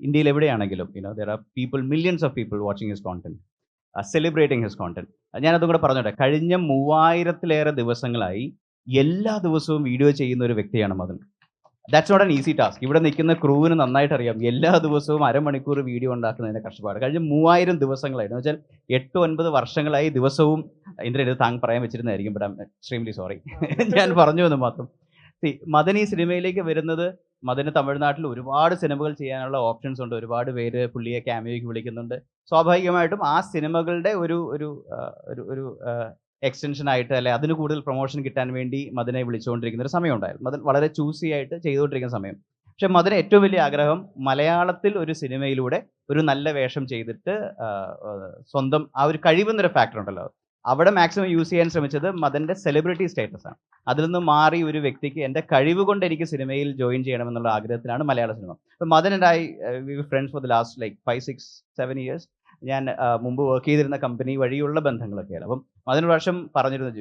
ഇന്ത്യയിൽ എവിടെയാണെങ്കിലും there are people, millions of people watching his content, celebrating his content. ഞാനതും കൂടെ പറഞ്ഞോട്ടെ, കഴിഞ്ഞ 3000-ലേറെ ദിവസങ്ങളായി എല്ലാ ദിവസവും വീഡിയോ ചെയ്യുന്ന ഒരു വ്യക്തിയാണ് Madan. That's not an easy task. ഇവിടെ നിൽക്കുന്ന ക്രൂവിന് നന്നായിട്ട് അറിയാം എല്ലാ ദിവസവും അരമണിക്കൂർ വീഡിയോ ഉണ്ടാക്കുന്നതിൻ്റെ കഷ്ടപ്പാട്. കഴിഞ്ഞ 3000 ദിവസങ്ങളായിട്ട്, എന്ന് വെച്ചാൽ 8-9 വർഷങ്ങളായി ദിവസവും. ഇന്ദ്രൻ ഇത് താങ്കൾ പറയാൻ വെച്ചിരുന്നതായിരിക്കും, but I am extremely sorry. ഞാൻ പറഞ്ഞു എന്ന് മാത്രം. മദൻ ഈ സിനിമയിലേക്ക് വരുന്നത്, മദന് തമിഴ്നാട്ടിൽ ഒരുപാട് സിനിമകൾ ചെയ്യാനുള്ള ഓപ്ഷൻസ് ഉണ്ട്. ഒരുപാട് പേര് പുള്ളിയെ ക്യാമിയോയ്ക്ക് വിളിക്കുന്നുണ്ട്. സ്വാഭാവികമായിട്ടും ആ സിനിമകളുടെ ഒരു എക്സ്റ്റൻഷനായിട്ട്, അല്ലെ അതിന് കൂടുതൽ പ്രൊമോഷൻ കിട്ടാൻ വേണ്ടി മദനെ വിളിച്ചുകൊണ്ടിരിക്കുന്ന ഒരു സമയം ഉണ്ടായിരുന്നു. മദൻ വളരെ ചൂസി ആയിട്ട് ചെയ്തുകൊണ്ടിരിക്കുന്ന സമയം. പക്ഷെ മദന് ഏറ്റവും വലിയ ആഗ്രഹം മലയാളത്തിൽ ഒരു സിനിമയിലൂടെ ഒരു നല്ല വേഷം ചെയ്തിട്ട് സ്വന്തം ആ ഒരു കഴിവെന്നൊരു ഫാക്ടർ ഉണ്ടല്ലോ, അവിടെ മാക്സിമം യൂസ് ചെയ്യാൻ ശ്രമിച്ചത് മദൻ്റെ സെലിബ്രിറ്റി സ്റ്റാറ്റസ് ആണ്. അതിൽ നിന്ന് മാറി ഒരു വ്യക്തിക്ക് എൻ്റെ കഴിവ് കൊണ്ട് എനിക്ക് സിനിമയിൽ ജോയിൻ ചെയ്യണമെന്നുള്ള ആഗ്രഹത്തിലാണ് മലയാള സിനിമ. അപ്പം Madan and I friends for the last like 5-6-7 years. ഞാൻ മുമ്പ് വർക്ക് ചെയ്തിരുന്ന കമ്പനി വഴിയുള്ള ബന്ധങ്ങളൊക്കെയാണ്. അപ്പം മദൻ വർഷം പറഞ്ഞിരുന്നു,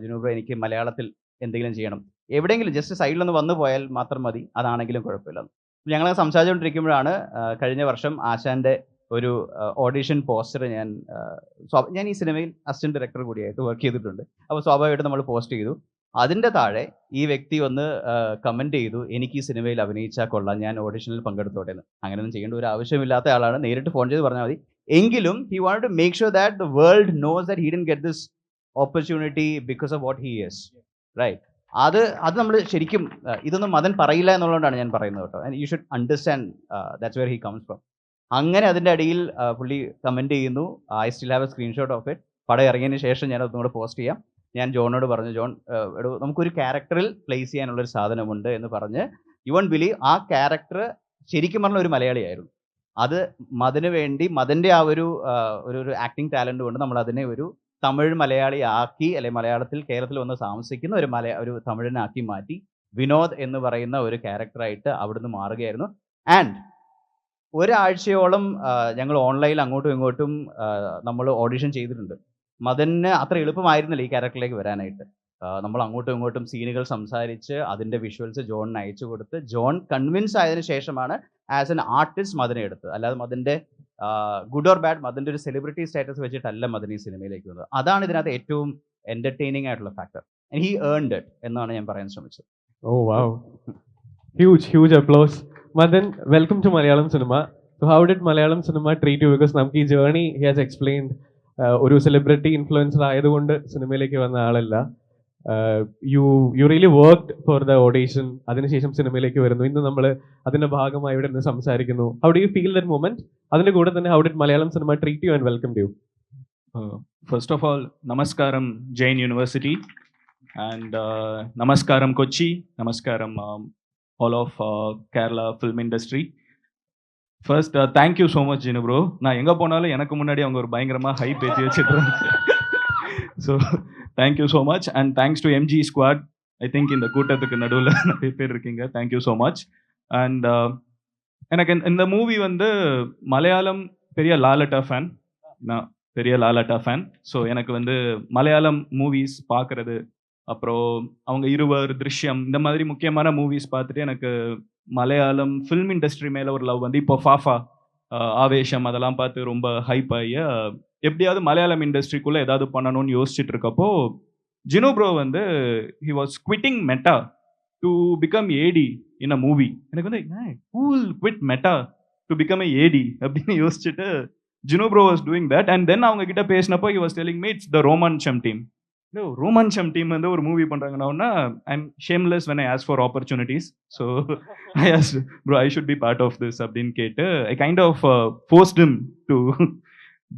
ജിനു ബ്രോ എനിക്ക് മലയാളത്തിൽ എന്തെങ്കിലും ചെയ്യണം, എവിടെയെങ്കിലും ജസ്റ്റ് സൈഡിലൊന്ന് വന്നു പോയാൽ മാത്രം മതി, അതാണെങ്കിലും കുഴപ്പമില്ല. ഞങ്ങൾ സംസാരിച്ചുകൊണ്ടിരിക്കുമ്പോഴാണ് കഴിഞ്ഞ വർഷം ആശാൻ്റെ ഒരു ഓഡിഷൻ പോസ്റ്റർ ഞാൻ ഈ സിനിമയിൽ അസിസ്റ്റന്റ് ഡയറക്ടർ കൂടിയായിട്ട് വർക്ക് ചെയ്തിട്ടുണ്ട്. അപ്പോൾ സ്വാഭാവികമായിട്ട് നമ്മൾ പോസ്റ്റ് ചെയ്തു. അതിൻ്റെ താഴെ ഈ വ്യക്തി വന്ന് കമൻറ്റ് ചെയ്തു, എനിക്ക് ഈ സിനിമയിൽ അഭിനയിച്ചാൽ കൊള്ളാം, ഞാൻ ഓഡിഷനിൽ പങ്കെടുത്തോട്ടെ എന്ന്. അങ്ങനെയൊന്നും ചെയ്യേണ്ട ഒരു ആവശ്യമില്ലാത്ത ആളാണ്, നേരിട്ട് ഫോൺ ചെയ്ത് പറഞ്ഞാൽ മതി. എങ്കിലും he wanted to make sure that the world knows that he didn't get this opportunity because of what he is, right? അത് നമ്മൾ ശരിക്കും ഇതൊന്നും മദൻ പറയില്ല എന്നുള്ളതുകൊണ്ടാണ് ഞാൻ പറയുന്നത് കേട്ടോ. And you should understand that's wear he comes from. അങ്ങനെ അതിൻ്റെ അടിയിൽ പുള്ളി കമൻറ്റ് ചെയ്യുന്നു, I still have A screenshot of it. പടം ഇറങ്ങിയതിന് ശേഷം ഞാൻ അതൊന്നും കൂടെ പോസ്റ്റ് ചെയ്യാം. ഞാൻ ജോണിനോട് പറഞ്ഞു, ജോൺ നമുക്കൊരു ക്യാരക്ടറിൽ പ്ലേസ് ചെയ്യാനുള്ളൊരു സാധനമുണ്ട് എന്ന് പറഞ്ഞ്, യു വോണ്ട് ബിലീവ് ആ ക്യാരക്ടർ ശരിക്കും പറഞ്ഞ ഒരു മലയാളിയായിരുന്നു. അത് മദന് വേണ്ടി മദൻ്റെ ആ ഒരു ആക്ടിങ് ടാലൻറ്റ് കൊണ്ട് നമ്മൾ അതിനെ ഒരു തമിഴ് മലയാളി ആക്കി, അല്ലെങ്കിൽ മലയാളത്തിൽ കേരളത്തിൽ വന്ന് താമസിക്കുന്ന ഒരു തമിഴനാക്കി മാറ്റി വിനോദ് എന്ന് പറയുന്ന ഒരു ക്യാരക്ടറായിട്ട് അവിടുന്ന് മാറുകയായിരുന്നു. ആൻഡ് ഒരാഴ്ചയോളം ഞങ്ങൾ ഓൺലൈനിൽ അങ്ങോട്ടും ഇങ്ങോട്ടും നമ്മൾ ഓഡിഷൻ ചെയ്തിട്ടുണ്ട്. മദന് അത്ര എളുപ്പമായിരുന്നില്ല ഈ ക്യാരക്ടറിലേക്ക് വരാനായിട്ട്. നമ്മൾ അങ്ങോട്ടും ഇങ്ങോട്ടും സീനുകൾ സംസാരിച്ച് അതിൻ്റെ വിഷ്വൽസ് ജോണിന് അയച്ചു കൊടുത്ത് ജോൺ കൺവിൻസ് ആയതിനു ശേഷമാണ് ആസ് എൻ ആർട്ടിസ്റ്റ് മദനെ എടുത്തത്. അല്ലാതെ മദൻ്റെ ഗുഡ് ഓർ ബാഡ്, മദൻ്റെ ഒരു സെലിബ്രിറ്റി സ്റ്റാറ്റസ് വെച്ചിട്ടല്ല മദൻ ഈ സിനിമയിലേക്ക് വന്നത്. അതാണ് ഇതിനകത്ത് ഏറ്റവും എൻ്റർടൈനിങ് ആയിട്ടുള്ള factor. And he earned it എന്നാണ് ഞാൻ പറയാൻ ശ്രമിച്ചത്. Oh wow. Huge applause. Madan, welcome to Malayalam cinema. So how did Malayalam cinema treat you? Because namki journey he has explained ഒരു സെലിബ്രിറ്റി ഇൻഫ്ലുവൻസർ ആയതുകൊണ്ട് സിനിമയിലേക്ക് വന്ന ആളല്ല. You really worked for the audition, അതിനുശേഷം സിനിമയിലേക്ക് വരുന്നു. ഇന്ന് നമ്മൾ അതിന്റെ ഭാഗമായി ഇവിടെ നിന്ന് സംസാരിക്കുന്നു. How do you feel that moment? അതിന്റെ കൂടെ തന്നെ how did Malayalam cinema treat you and welcome you? First of all നമസ്കാരം Jain university, and namaskaram Kochi, namaskaram all of Kerala film industry. First thank you so much Jinu bro. Na enga ponalum enakku munnadi avanga or bayangarama hype ethi vechirukanga. So thank you so much, and thanks to MG squad. I think in the கூட்டத்துக்கு நடுவுல நிறைய பேர் இருக்கீங்க. Thank you so much. And எனக்கு இந்த movie வந்து மலையாளம் பெரிய லாலட்டா fan, நான் பெரிய லாலட்டா ஃபேன். ஸோ எனக்கு வந்து மலையாளம் மூவிஸ் பார்க்குறது, அப்புறம் அவங்க இருவர், திருஷ்யம், இந்த மாதிரி முக்கியமான மூவிஸ் பார்த்துட்டு எனக்கு மலையாளம் ஃபில்ம் இண்டஸ்ட்ரி மேலே ஒரு லவ் வந்து இப்போ ஃபாஃபா, ஆவேஷம் அதெல்லாம் பார்த்து ரொம்ப ஹைப் ஆகி எப்படியாவது மலையாளம் இண்டஸ்ட்ரிக்குள்ளே ஏதாவது பண்ணணும்னு யோசிச்சுட்டு இருக்கப்போ ஜினு ப்ரோ வந்து he was quitting Meta to become AD in a movie. எனக்கு வந்து cool quit Meta to become a AD அப்படின்னு யோசிச்சுட்டு Jinu bro was doing that. And then அவங்க கிட்ட பேசினப்போ he was telling me it's the Romancham team. Romancham team வந்து ஒரு movie பண்றாங்கன்னா I am shameless when I ask for opportunities. So I asked bro I should be part of this அப்படின்னு கேட்டு I kind of forced him to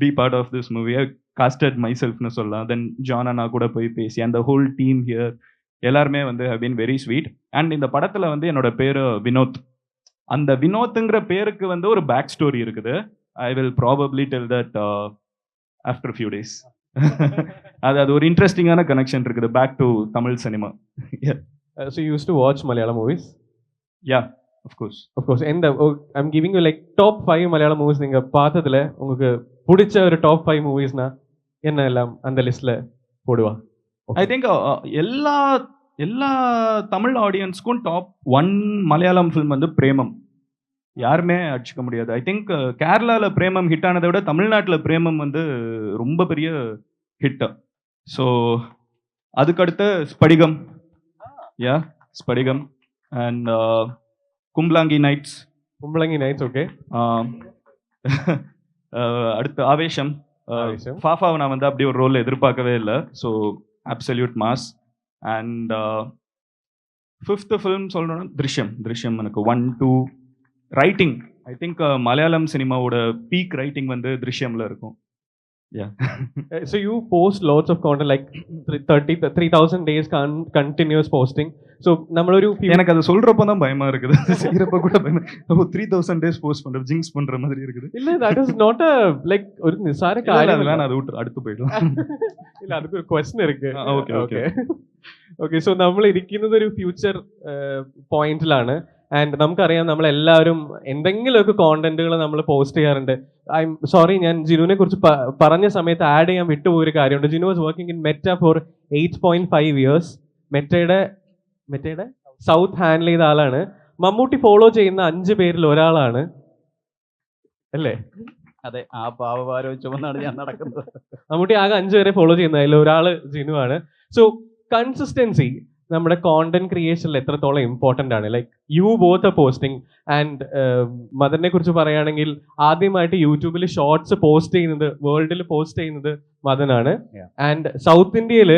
be part of this movie. I casted myself னு சொல்லலாம். Then John அண்ணா கூட போய் பேசி and the whole team here எல்லாருமே வந்து have been very sweet. And இந்த படத்துல வந்து என்னோட பேரு வினோத். அந்த வினோத்ங்கிற பேருக்கு வந்து ஒரு பேக் ஸ்டோரி இருக்குது. I will probably tell that after a few days. அது ஒரு இன்ட்ரெஸ்டிங்கான கனெக்ஷன் இருக்குது back to Tamil cinema. So you used to watch Malayalam movies? Yeah, of course. And I'm giving you like top 5 Malayalam movies நீங்க பார்த்ததுல உங்களுக்கு பிடிச்ச ஒரு top 5 moviesனா என்ன எல்லாம் அந்த லிஸ்ட்ல போடுவா? I think எல்லா தமிழ் ஆடியன்ஸ்க்கும் டாப் 1 மலையாளம் ஃபிலிம் வந்து பிரேமம். யாருமே அடிச்சுக்க முடியாது. ஐ திங்க் கேரளாவில் பிரேமம் ஹிட் ஆனதை விட தமிழ்நாட்டில் பிரேமம் வந்து ரொம்ப பெரிய ஹிட். ஸோ அதுக்கடுத்து ஸ்படிகம், ஸ்படிகம் அண்ட் கும்பலாங்கி நைட்ஸ். ஓகே. அடுத்து ஆவேஷம். ஃபாஃபாவை நான் வந்து அப்படி ஒரு ரோல் எதிர்பார்க்கவே இல்லை. So absolute mass. And 5th film சொல்லணும்னா திருஷ்யம் எனக்கு 1, 2. ரைட்டிங் ஐ திங்க் மலையாளம் சினிமாவோட பீக் ரைட்டிங் வந்து திருஷ்யம்ல இருக்கும். Yeah. So you post lots of content like 3,000 days continuous posting. So നമ്മളൊരു எனக்கு அது சொல்றப்ப தான் பயமா இருக்குது, அது செய்யறப்ப கூட பயமா. 3000 days போஸ்ட் பண்ற ஜிங்ஸ் பண்ற மாதிரி இருக்குது. இல்ல that is not a like ஒரு நிசார இல்ல, காரியம் அது வேணாம், அது விட்டு அடுத்து போயிடலாம். ഇല്ല അതൊക്കെ ഒരു ക്വസ്റ്റ്യൻ ഇருக்கு. ഓക്കെ ഓക്കെ ഓക്കെ സോ നമ്മൾ ഇരിക്കുന്നത് ഒരു ഫ്യൂച്ചർ പോയിന്റിലാണ്. ആൻഡ് നമുക്കറിയാം നമ്മളെല്ലാവരും എന്തെങ്കിലുമൊക്കെ കോണ്ടന്റുകൾ നമ്മൾ പോസ്റ്റ് ചെയ്യാറുണ്ട്. ഐ എം സോറി, ഞാൻ ജിനുവിനെ കുറിച്ച് പറഞ്ഞ സമയത്ത് ആഡ് ചെയ്യാൻ വിട്ടുപോയൊരു കാര്യമുണ്ട്. Jinu was working in Meta for 8.5 years. മെറ്റയുടെ സൗത്ത് ഹാൻഡിൽ ചെയ്ത ആളാണ്. മമ്മൂട്ടി ഫോളോ ചെയ്യുന്ന 5 പേരിൽ ഒരാളാണ് അല്ലേ? അതെ, ആ പാവഭാരവും ചുമന്നാണ് ഞാൻ നടക്കുന്നത്. മമ്മൂട്ടി ആകെ 5 പേരെ ഫോളോ ചെയ്യുന്ന അതിൽ ഒരാൾ ജിനു ആണ്. സോ കൺസിസ്റ്റൻസി നമ്മുടെ കോണ്ടന്റ് ക്രിയേഷനിൽ എത്രത്തോളം ഇമ്പോർട്ടൻ്റ് ആണ്. Like you both a posting and മദറിനെ കുറിച്ച് പറയുകയാണെങ്കിൽ ആദ്യമായിട്ട് യൂട്യൂബിൽ ഷോർട്സ് പോസ്റ്റ് ചെയ്യുന്നത്, വേൾഡിൽ പോസ്റ്റ് ചെയ്യുന്നത് മദനാണ്. ആൻഡ് സൗത്ത് ഇന്ത്യയിൽ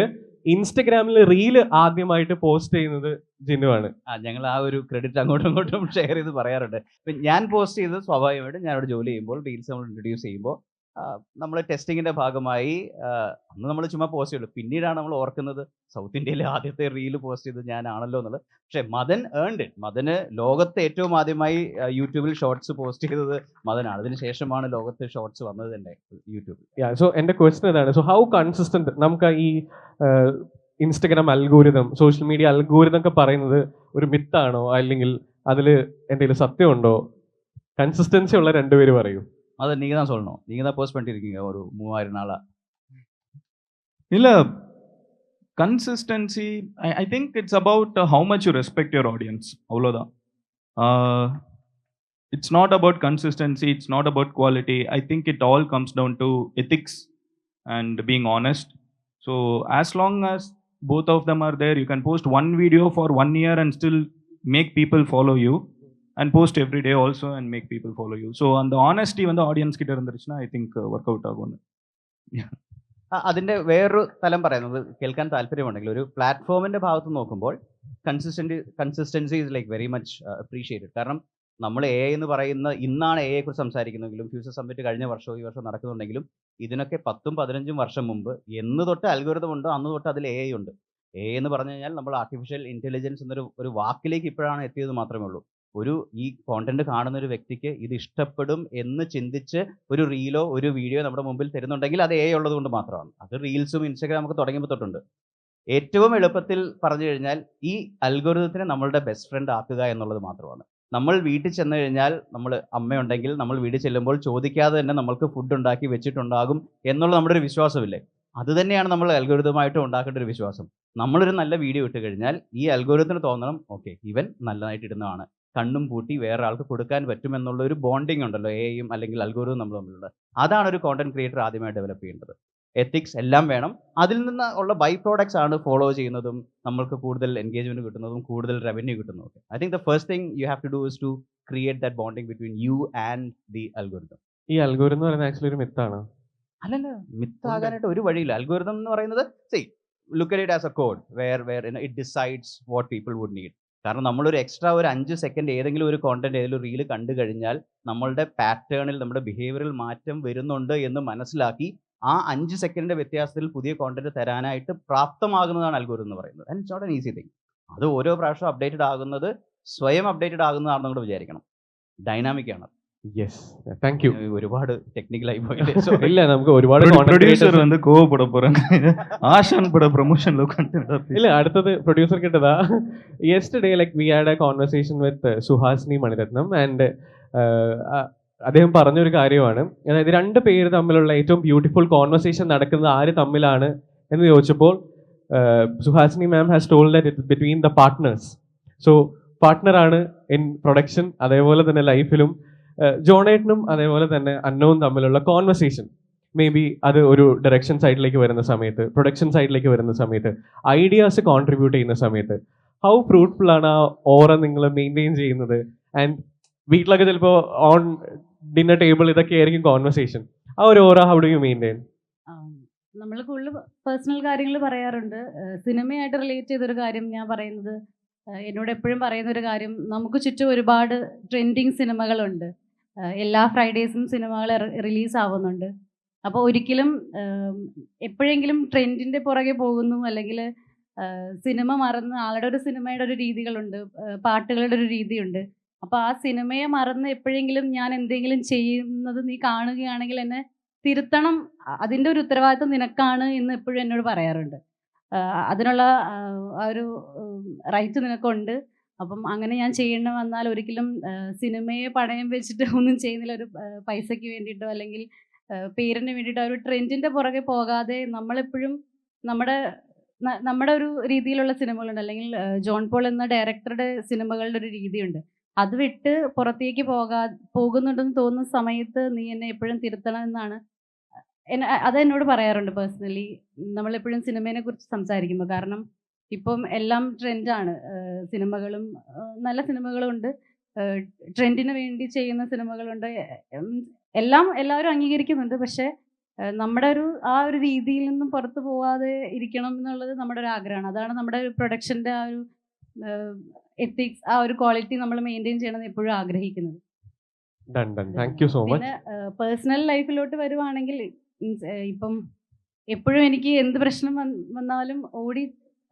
ഇൻസ്റ്റഗ്രാമിൽ റീല് ആദ്യമായിട്ട് പോസ്റ്റ് ചെയ്യുന്നത് ജിനു ആണ്. ഞങ്ങൾ ആ ഒരു ക്രെഡിറ്റ് അങ്ങോട്ടും ഇങ്ങോട്ടും ഷെയർ ചെയ്ത് പറയാറുണ്ട്. ഇപ്പം ഞാൻ പോസ്റ്റ് ചെയ്ത് സ്വാഭാവികമായിട്ടും ഞാൻ അവിടെ ജോലി ചെയ്യുമ്പോൾ റീൽസ് നമ്മൾ ഇൻട്രൊഡ്യൂസ് ചെയ്യുമ്പോൾ നമ്മൾ ടെസ്റ്റിങ്ങിൻ്റെ ഭാഗമായി അന്ന് നമ്മൾ ചുമ്മാ പോസ്റ്റ് ചെയ്തു. പിന്നീടാണ് നമ്മൾ ഓർക്കുന്നത് സൗത്ത് ഇന്ത്യയിലെ ആദ്യത്തെ റീല് പോസ്റ്റ് ചെയ്തത് ഞാനാണല്ലോ എന്നുള്ളത്. പക്ഷേ മദൻ ഏൺഡ് ഇറ്റ്. മദന് ലോകത്തെ ഏറ്റവും ആദ്യമായി യൂട്യൂബിൽ ഷോർട്സ് പോസ്റ്റ് ചെയ്തത് മദനാണ്. അതിന് ശേഷമാണ് ലോകത്ത് ഷോർട്സ് വന്നത് തന്നെ യൂട്യൂബിൽ. സോ എൻ്റെ ക്വസ്റ്റ്യൻ ഇതാണ്, സോ ഹൗ കൺസിസ്റ്റന്റ് നമുക്ക് ഈ Instagram algorithm, social media algorithm ഒക്കെ പറയുന്നത് ഒരു മിത്താണോ, അല്ലെങ്കിൽ അതിൽ എന്തെങ്കിലും സത്യമുണ്ടോ? കൺസിസ്റ്റൻസി ഉള്ള 2 പേര് പറയൂ. அது நீங்கள் தான் சொல்லணும். நீங்கள் தான் போஸ்ட் பண்ணியிருக்கீங்க ஒரு 3000 நாளாக. இல்லை, consistency I think it's about how much you respect your audience, அவ்வளோதான். It's not about consistency, it's not about quality. I think it all comes down to ethics and being honest. So as long as both of them are there, you can post one video for 1 year and still make people follow you, and post every day also and make people follow you. So and the honesty when the audience kitta irundiruchna I think work out agonu. അതിൻ്റെ വേറൊരു തലം പറയുന്നത് കേൾക്കാൻ താല്പര്യമുണ്ടെങ്കിൽ ഒരു പ്ലാറ്റ്ഫോമിൻ്റെ ഭാഗത്ത് നോക്കുമ്പോൾ consistency is like very much appreciated. കാരണം നമ്മൾ എ എന്ന് പറയുന്ന ഇന്നാണ് എ കുറിച്ച് സംസാരിക്കുന്നെങ്കിലും ഫ്യൂച്ചർ സബ്മിറ്റ് കഴിഞ്ഞ വർഷവും ഈ വർഷം നടക്കുന്നുണ്ടെങ്കിലും ഇതിനൊക്കെ 10-15 വർഷം മുമ്പ് എന്ന് തൊട്ട് അൽഗോരിതം ഉണ്ടോ അന്ന് തൊട്ട് അതിൽ എ ഉണ്ട്. എ എന്ന് പറഞ്ഞു കഴിഞ്ഞാൽ നമ്മൾ ആർട്ടിഫിഷ്യൽ ഇൻ്റലിജൻസ് എന്നൊരു വാക്കിലേക്ക് ഇപ്പോഴാണ് എത്തിയത് മാത്രമേ ഉള്ളൂ. ഈ കോണ്ടന്റ് കാണുന്ന ഒരു വ്യക്തിക്ക് ഇത് ഇഷ്ടപ്പെടും എന്ന് ചിന്തിച്ച് ഒരു റീലോ ഒരു വീഡിയോ നമ്മുടെ മുമ്പിൽ തരുന്നുണ്ടെങ്കിൽ അത് എ ഉള്ളത് കൊണ്ട് മാത്രമാണ്. അത് റീൽസും ഇൻസ്റ്റാഗ്രാം ഒക്കെ തുടങ്ങിയപ്പോൾ തൊട്ടുണ്ട്. ഏറ്റവും എളുപ്പത്തിൽ പറഞ്ഞു കഴിഞ്ഞാൽ ഈ അൽഗോരിതത്തിനെ നമ്മളുടെ ബെസ്റ്റ് ഫ്രണ്ട് ആക്കുക എന്നുള്ളത് മാത്രമാണ്. നമ്മൾ വീട്ടിൽ ചെന്ന് കഴിഞ്ഞാൽ നമ്മൾ അമ്മയുണ്ടെങ്കിൽ നമ്മൾ വീട്ടിൽ ചെല്ലുമ്പോൾ ചോദിക്കാതെ തന്നെ നമ്മൾക്ക് ഫുഡ് ഉണ്ടാക്കി വെച്ചിട്ടുണ്ടാകും എന്നുള്ള നമ്മുടെ ഒരു വിശ്വാസമില്ലേ? അത് തന്നെയാണ് നമ്മൾ അൽഗോരിതമായിട്ട് ഉണ്ടാക്കേണ്ട ഒരു വിശ്വാസം. നമ്മളൊരു നല്ല വീഡിയോ ഇട്ട് കഴിഞ്ഞാൽ ഈ അൽഗോരിതത്തിന് തോന്നണം ഓക്കെ ഇവൻ നല്ലതായിട്ട് ഇടുന്നതാണ്, കണ്ണും പൂട്ടി വേറെ ആൾക്ക് കൊടുക്കാൻ പറ്റുമെന്നുള്ള ഒരു ബോണ്ടിങ് ഉണ്ടല്ലോ എയും അല്ലെങ്കിൽ അൽഗോരിതം നമ്മൾ തമ്മിലുള്ളത്. അതാണ് ഒരു കോണ്ടന്റ് ക്രിയേറ്റർ ആദ്യമായി ഡെവലപ്പ് ചെയ്യേണ്ടത്. എത്തിക്സ് എല്ലാം വേണം. അതിൽ നിന്ന് ഉള്ള ബൈ പ്രോഡക്ട്സ് ആണ് ഫോളോ ചെയ്യുന്നതും നമ്മൾക്ക് കൂടുതൽ എൻഗേജ്മെന്റ് കിട്ടുന്നതും കൂടുതൽ റവന്യൂ കിട്ടുന്നതും. I think the first thing you have to do is to create that bonding between you and the algorithm. ഈ അൽഗോരിതം എന്ന് പറയുന്നത് ആക്ച്വലി ഒരു മിത്താണ്. അല്ലല്ല, മിത്താകാനായിട്ട് ഒരു വഴിയില്ല. അൽഗോരിതം എന്ന് പറയുന്നത് look at it as a code where it decides what people would need. കാരണം നമ്മളൊരു എക്സ്ട്രാ ഒരു 5 സെക്കൻഡ് ഏതെങ്കിലും ഒരു കോണ്ടന്റ് ഏതെങ്കിലും റീല് കണ്ടു കഴിഞ്ഞാൽ നമ്മളുടെ പാറ്റേണിൽ നമ്മുടെ ബിഹേവിയറിൽ മാറ്റം വരുന്നുണ്ട് എന്ന് മനസ്സിലാക്കി ആ 5 സെക്കൻഡിന്റെ വ്യത്യാസത്തിൽ പുതിയ കോണ്ടന്റ് തരാനായിട്ട് പ്രാപ്തമാകുന്നതാണ് അൽഗോരിതം എന്ന് പറയുന്നത്. And it's not an easy thing. അത് ഓരോ പ്രാവശ്യം അപ്ഡേറ്റഡ് ആകുന്നത് സ്വയം അപ്ഡേറ്റഡ് ആകുന്നതാണെന്ന് കൂടെ വിചാരിക്കണം. ഡൈനാമിക് ആണ്. Yes, thank you. ഒരുപാട് ടെക്നിക്കലായി പോയിട്ട് ഇല്ല, നമുക്ക് ഒരുപാട് പ്രൊഡ്യൂസർ வந்து கோவப்பட போறாங்க. ஆஷான் பட ப்ரமோஷன்ல உட்கார்ந்து ഇല്ല, അടുത്തത് പ്രൊഡ്യൂസർ കിട്ടതാ. Yesterday like we had a conversation with Suhasini Maniratnam and അദ്ദേഹം പറഞ്ഞൊരു കാര്യമാണ്, അതായത് 2 പേര് തമ്മിലുള്ള ഏറ്റവും ബ്യൂട്ടിഫുൾ കോൺവെർസേഷൻ നടക്കുന്നത് ആര് തമ്മിലാണ് എന്ന് ചോദിച്ചപ്പോൾ Suhasini ma'am has told that it between the partners. So പാർട്ട്ണറാണ് ഇൻ പ്രൊഡക്ഷൻ, അതേപോലെ തന്നെ ലൈഫിലും ജോണേട്ടനും അതേപോലെ തന്നെ അന്നവും തമ്മിലുള്ള കോൺവെർസേഷൻ മേ ബി അത് ഒരു ഡയറക്ഷൻ സൈഡിലേക്ക് വരുന്ന സമയത്ത്, പ്രൊഡക്ഷൻ സൈഡിലേക്ക് വരുന്ന സമയത്ത്, ഐഡിയാസ് കോൺട്രിബ്യൂട്ട് ചെയ്യുന്ന സമയത്ത് ഹൗ ഫ്രൂട്ട്ഫുൾ ആണ് ആ ഓറ നിങ്ങൾ മെയിൻറ്റെയിൻ ചെയ്യുന്നത്? ആൻഡ് വീട്ടിലൊക്കെ ചിലപ്പോൾ ഓൺ ഡിന്നർ ടേബിൾ ഇതൊക്കെ ആയിരിക്കും കോൺവെർസേഷൻ. ആ ഒരു ഓറ ഹൗ ഡു യു മെയിൻറ്റെയിൻ? നമ്മൾ കൂടുതൽ പേഴ്സണൽ കാര്യങ്ങൾ പറയാറുണ്ട്. സിനിമയായിട്ട് റിലേറ്റ് ചെയ്തൊരു കാര്യം ഞാൻ പറയുന്നത്, എന്നോട് എപ്പോഴും പറയുന്നൊരു കാര്യം, നമുക്ക് ചുറ്റും ഒരുപാട് ട്രെൻഡിങ് സിനിമകളുണ്ട്. എല്ലാ ഫ്രൈഡേയ്സും സിനിമകൾ റിലീസ് ആവുന്നുണ്ട്. അപ്പോൾ ഒരിക്കലും എപ്പോഴെങ്കിലും ട്രെൻഡിൻ്റെ പുറകെ പോകുന്നു അല്ലെങ്കിൽ സിനിമ മറന്ന് ആളുടെ ഒരു സിനിമയുടെ ഒരു രീതികളുണ്ട്, പാട്ടുകളുടെ ഒരു രീതിയുണ്ട്. അപ്പോൾ ആ സിനിമയെ മറന്ന് എപ്പോഴെങ്കിലും ഞാൻ എന്തെങ്കിലും ചെയ്യുന്നത് നീ കാണുകയാണെങ്കിൽ എന്നെ തിരുത്തണം, അതിൻ്റെ ഒരു ഉത്തരവാദിത്വം നിനക്കാണ് എന്ന് എപ്പോഴും എന്നോട് പറയാറുണ്ട്. അതിനുള്ള ആ ഒരു റൈറ്റ് നിനക്കുണ്ട്. അപ്പം അങ്ങനെ ഞാൻ ചെയ്യേണ്ടി വന്നാൽ ഒരിക്കലും സിനിമയെ പണയം വെച്ചിട്ട് ഒന്നും ചെയ്യുന്നില്ല. ഒരു പൈസയ്ക്ക് വേണ്ടിയിട്ടോ അല്ലെങ്കിൽ പേരിന് വേണ്ടിയിട്ടോ ഒരു ട്രെൻഡിൻ്റെ പുറകെ പോകാതെ നമ്മളെപ്പോഴും നമ്മുടെ നമ്മുടെ ഒരു രീതിയിലുള്ള സിനിമകളുണ്ട്. അല്ലെങ്കിൽ ജോൺ പോൾ എന്ന ഡയറക്ടറുടെ സിനിമകളുടെ ഒരു രീതിയുണ്ട്. അത് വിട്ട് പുറത്തേക്ക് പോകുന്നുണ്ടെന്ന് തോന്നുന്ന സമയത്ത് നീ എന്നെ എപ്പോഴും തിരുത്തണം എന്നാണ് അത് എന്നോട് പറയാറുണ്ട് പേഴ്സണലി. നമ്മളെപ്പോഴും സിനിമയെ കുറിച്ച് സംസാരിക്കുമ്പോൾ, കാരണം ഇപ്പം എല്ലാം ട്രെൻഡാണ്. സിനിമകളും നല്ല സിനിമകളും ഉണ്ട്, ട്രെൻഡിന് വേണ്ടി ചെയ്യുന്ന സിനിമകളുണ്ട്, എല്ലാവരും അംഗീകരിക്കുന്നുണ്ട്. പക്ഷേ നമ്മുടെ ആ ഒരു രീതിയിൽ നിന്നും പുറത്ത് പോവാതെ ഇരിക്കണം എന്നുള്ളത് നമ്മുടെ ഒരു ആഗ്രഹമാണ്. അതാണ് നമ്മുടെ ഒരു പ്രൊഡക്ഷൻ്റെ ആ ഒരു എത്തിക്സ്, ആ ഒരു ക്വാളിറ്റി നമ്മൾ മെയിൻറ്റെയിൻ ചെയ്യണമെന്ന് എപ്പോഴും ആഗ്രഹിക്കുന്നത്. Thank you so much. പിന്നെ പേഴ്സണൽ ലൈഫിലോട്ട് വരുവാണെങ്കിൽ ഇപ്പം എപ്പോഴും എനിക്ക് എന്ത് പ്രശ്നം വന്നാലും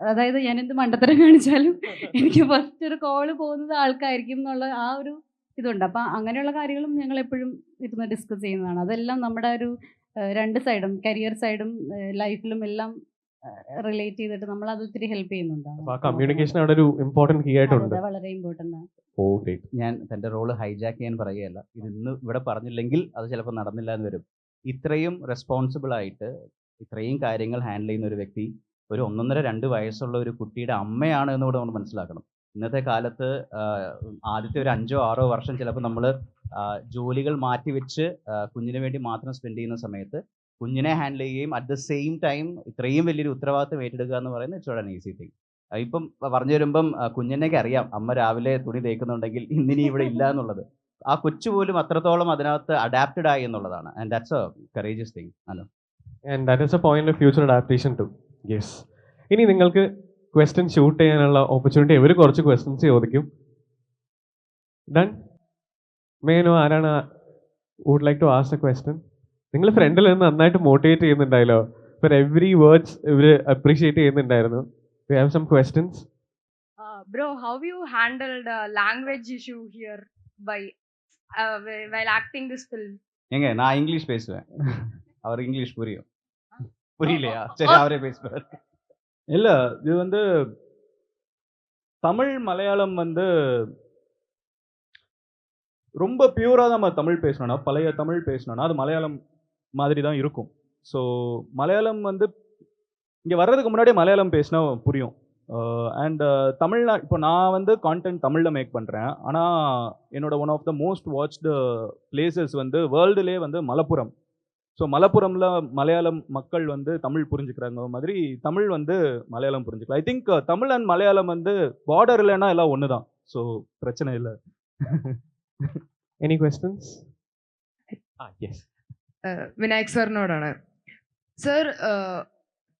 അതായത് ഞാൻ എന്ത് മണ്ടത്തരം കാണിച്ചാലും എനിക്ക് ഫസ്റ്റ് ഒരു കോള് പോകുന്നത് ആൾക്കായിരിക്കും എന്നുള്ള ആ ഒരു ഇതുണ്ട്. അപ്പം അങ്ങനെയുള്ള കാര്യങ്ങളും ഞങ്ങൾ എപ്പോഴും ഇരുന്ന് ഡിസ്കസ് ചെയ്യുന്നതാണ്. അതെല്ലാം നമ്മുടെ ഒരു രണ്ട് സൈഡും, കരിയർ സൈഡും ലൈഫിലും എല്ലാം റിലേറ്റ് ചെയ്തിട്ട് നമ്മൾ അത് ഒത്തിരി ഹെൽപ്പ് ചെയ്യുന്നുണ്ട്. കമ്മ്യൂണിക്കേഷൻ അവിടെ ഒരു ഇമ്പോർട്ടന്റ് കീ ആയിട്ടുണ്ട്. വളരെ ഇമ്പോർട്ടൻ്റ് ആണ്. ഓ ഗ്രേറ്റ്. ഞാൻ തൻ്റെ റോള് ഹൈജാക്ക് ചെയ്യാൻ പറയുകയല്ല, ഇന്ന് ഇവിടെ പറഞ്ഞില്ലെങ്കിൽ അത് ചിലപ്പോൾ നടന്നില്ല എന്ന് വരും. ഇത്രയും റെസ്പോൺസിബിളായിട്ട് ഇത്രയും കാര്യങ്ങൾ ഹാൻഡിൽ ചെയ്യുന്ന ഒരു വ്യക്തി ഒരു 1.5-2 വയസ്സുള്ള ഒരു കുട്ടിയുടെ അമ്മയാണ് എന്നുകൂടെ നമ്മൾ മനസ്സിലാക്കണം. ഇന്നത്തെ കാലത്ത് ആദ്യത്തെ ഒരു 5-6 വർഷം ചിലപ്പോൾ നമ്മൾ ജോലികൾ മാറ്റിവെച്ച് കുഞ്ഞിന് വേണ്ടി മാത്രം സ്പെൻഡ് ചെയ്യുന്ന സമയത്ത് കുഞ്ഞിനെ ഹാൻഡിൽ ചെയ്യുകയും അറ്റ് ദ സെയിം ടൈം ഇത്രയും വലിയൊരു ഉത്തരവാദിത്തം ഏറ്റെടുക്കുക എന്ന് പറയുന്നത് it's not an easy thing. ഇപ്പം പറഞ്ഞു വരുമ്പം കുഞ്ഞിനൊക്കെ അറിയാം അമ്മ രാവിലെ തുണി തേക്കുന്നുണ്ടെങ്കിൽ ഇന്നിനി ഇവിടെ ഇല്ല എന്നുള്ളത്. ആ കൊച്ചു പോലും അത്രത്തോളം അതിനകത്ത് അഡാപ്റ്റഡ് ആയി എന്നുള്ളതാണ്. And that's a courageous thing. And that is a point of future adaptation too. Yes. ഇനി നിങ്ങൾക്ക് ക്വസ്റ്റ്യൻ ഷൂട്ട് ചെയ്യാനുള്ള ഓപ്പർച്യൂണിറ്റി, ഇവർ കുറച്ച് ക്വസ്റ്റ്യൻസ് ചോദിക്കും. ഡൺ. മേനോ ആരാണ് would like to ask a question? നിങ്ങൾ ഫ്രണ്ടിൽ നിന്ന് നന്നായിട്ട് മോട്ടിവേറ്റ് ചെയ്യുന്നുണ്ടായല്ലോ. ഫോർ എവറി വേർഡ്സ് ഇവർ അപ്രീഷിയേറ്റ് ചെയ്യുന്നുണ്ടായിരുന്നു. We have some questions. Bro, how you handled language issue here by while acting this film? எங்க நான் இங்கிலீஷ் பேசுவேன், அவர் இங்கிலீஷ் புரியும். புரியலையா? சரி அவரே பேசுவார். இல்லை, இது வந்து தமிழ் மலையாளம் வந்து ரொம்ப பியூராக நம்ம தமிழ் பேசணும்னா, பழைய தமிழ் பேசணும்னா அது மலையாளம் மாதிரி தான் இருக்கும். ஸோ மலையாளம் வந்து இங்கே வர்றதுக்கு முன்னாடியே மலையாளம் பேசினா புரியும். அண்ட் இப்போ நான் வந்து கான்டென்ட் தமிழில் மேக் பண்ணுறேன். ஆனால் என்னோட one of the most watched places வந்து வேர்ல்டுலே வந்து மலப்புரம். ஸோ மலப்புரமில் மலையாளம் மக்கள் வந்து தமிழ் புரிஞ்சுக்கிறாங்க மாதிரி தமிழ் வந்து மலையாளம் புரிஞ்சுக்கலாம். I think Tamil and Malayalam வந்து பார்டர் இல்லைன்னா எல்லாம் ஒன்று தான். ஸோ பிரச்சனை இல்லை. Any questions? Yes. Vinayak sir nodana. Sir,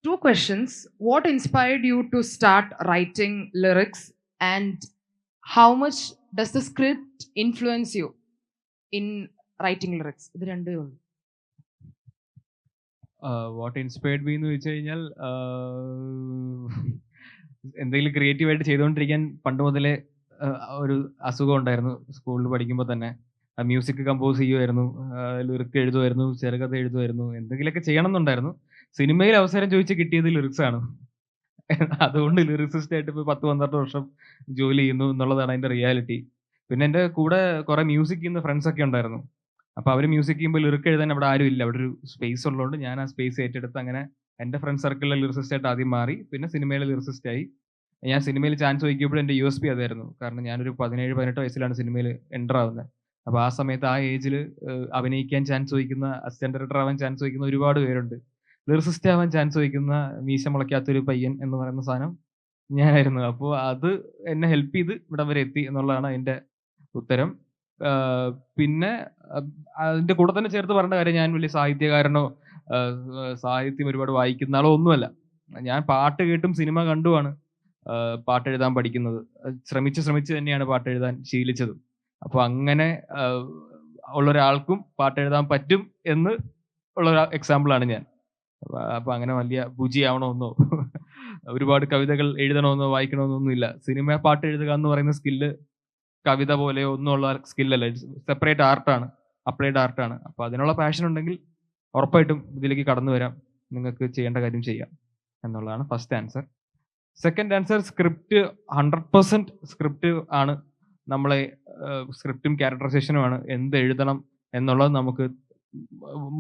2 questions. What inspired you to start writing lyrics, and how much does the script influence you in writing lyrics? ഇത് രണ്ടേ ഉള്ളൂ. വാട്ട് ഇൻസ്പയർഡ് മീ എന്ന് വെച്ച് കഴിഞ്ഞാൽ എന്തെങ്കിലും ക്രിയേറ്റീവായിട്ട് ചെയ്തുകൊണ്ടിരിക്കാൻ പണ്ട് മുതലേ ഒരു അസുഖം ഉണ്ടായിരുന്നു. സ്കൂളിൽ പഠിക്കുമ്പോൾ തന്നെ മ്യൂസിക് കമ്പോസ് ചെയ്യുമായിരുന്നു, ലിറിക്ക് എഴുതുമായിരുന്നു, ചെറുകഥ എഴുതുമായിരുന്നു, എന്തെങ്കിലുമൊക്കെ ചെയ്യണം എന്നുണ്ടായിരുന്നു. സിനിമയിൽ അവസരം ചോദിച്ച് കിട്ടിയത് ലിറിക്സാണ്. അതുകൊണ്ട് ലിറിക്സിസ്റ്റ് ആയിട്ട് ഇപ്പോൾ 10-12 വർഷം ജോലി ചെയ്യുന്നു എന്നുള്ളതാണ് അതിൻ്റെ റിയാലിറ്റി. പിന്നെ എൻ്റെ കൂടെ കുറേ മ്യൂസിക് ചെയ്യുന്ന ഫ്രണ്ട്സൊക്കെ ഉണ്ടായിരുന്നു. അപ്പോൾ അവർ മ്യൂസിക് ചെയ്യുമ്പോൾ ലിറിക്ക് എഴുതാൻ അവിടെ ആരും ഇല്ല. അവിടെ ഒരു സ്പേസ് ഉള്ളതുകൊണ്ട് ഞാൻ ആ സ്പേസ് ഏറ്റെടുത്ത് അങ്ങനെ എൻ്റെ ഫ്രണ്ട് സർക്കിളിലെ ലിറിസിസ്റ്റായിട്ട് ആദ്യം മാറി. പിന്നെ സിനിമയിലെ ലിറിസിസ്റ്റായി. ഞാൻ സിനിമയിൽ ചാൻസ് ചോദിക്കുമ്പോൾ എൻ്റെ USP അതായിരുന്നു. കാരണം ഞാനൊരു 17-18 വയസ്സിലാണ് സിനിമയിൽ എൻ്റർ ആവുന്നത്. അപ്പോൾ ആ സമയത്ത് ആ ഏജിൽ അഭിനയിക്കാൻ ചാൻസ് ചോദിക്കുന്ന, അസിസ്റ്റന്റ് ഡയറക്ടർ ആവാൻ ചാൻസ് ചോദിക്കുന്ന ഒരുപാട് പേരുണ്ട്. ലിറിസിസ്റ്റ് ആവാൻ ചാൻസ് ചോദിക്കുന്ന മീശ മുളയ്ക്കാത്തൊരു പയ്യൻ എന്ന് പറയുന്ന സാധനം ഞാനായിരുന്നു. അപ്പോൾ അത് എന്നെ ഹെൽപ്പ് ചെയ്ത് ഇവിടെ വരെ എത്തി എന്നുള്ളതാണ് അതിൻ്റെ ഉത്തരം. പിന്നെ അതിൻ്റെ കൂടെ തന്നെ ചേർത്ത് പറഞ്ഞ കാര്യം, ഞാൻ വലിയ സാഹിത്യകാരനോ സാഹിത്യം ഒരുപാട് വായിക്കുന്ന ആളോ ഒന്നുമല്ല. ഞാൻ പാട്ട് കേട്ടും സിനിമ കണ്ടുമാണ് പാട്ടെഴുതാൻ പഠിക്കുന്നത്. ശ്രമിച്ച് തന്നെയാണ് പാട്ടെഴുതാൻ ശീലിച്ചത്. അപ്പോൾ അങ്ങനെ ഉള്ളൊരാൾക്കും പാട്ടെഴുതാൻ പറ്റും എന്ന് ഉള്ളൊരു എക്സാമ്പിളാണ് ഞാൻ. അപ്പോൾ അങ്ങനെ വലിയ ഭുജി ആവണമെന്നോ ഒരുപാട് കവിതകൾ എഴുതണമെന്നോ വായിക്കണമെന്നൊന്നും ഇല്ല. സിനിമ പാട്ട് എഴുതുക എന്ന് പറയുന്ന സ്കില്ല് കവിത പോലെയോ ഒന്നുമുള്ള സ്കില്ലല്ല. Separate ആർട്ടാണ്, applied ആർട്ടാണ്. അപ്പോൾ അതിനുള്ള പാഷൻ ഉണ്ടെങ്കിൽ ഉറപ്പായിട്ടും ഇതിലേക്ക് കടന്നു വരാം, നിങ്ങൾക്ക് ചെയ്യേണ്ട കാര്യം ചെയ്യാം എന്നുള്ളതാണ് first answer. Second answer, script 100% script ആണ്. നമ്മളെ സ്ക്രിപ്റ്റും ക്യാരക്ടറൈസേഷനുമാണ് എന്ത് എഴുതണം എന്നുള്ളത് നമുക്ക്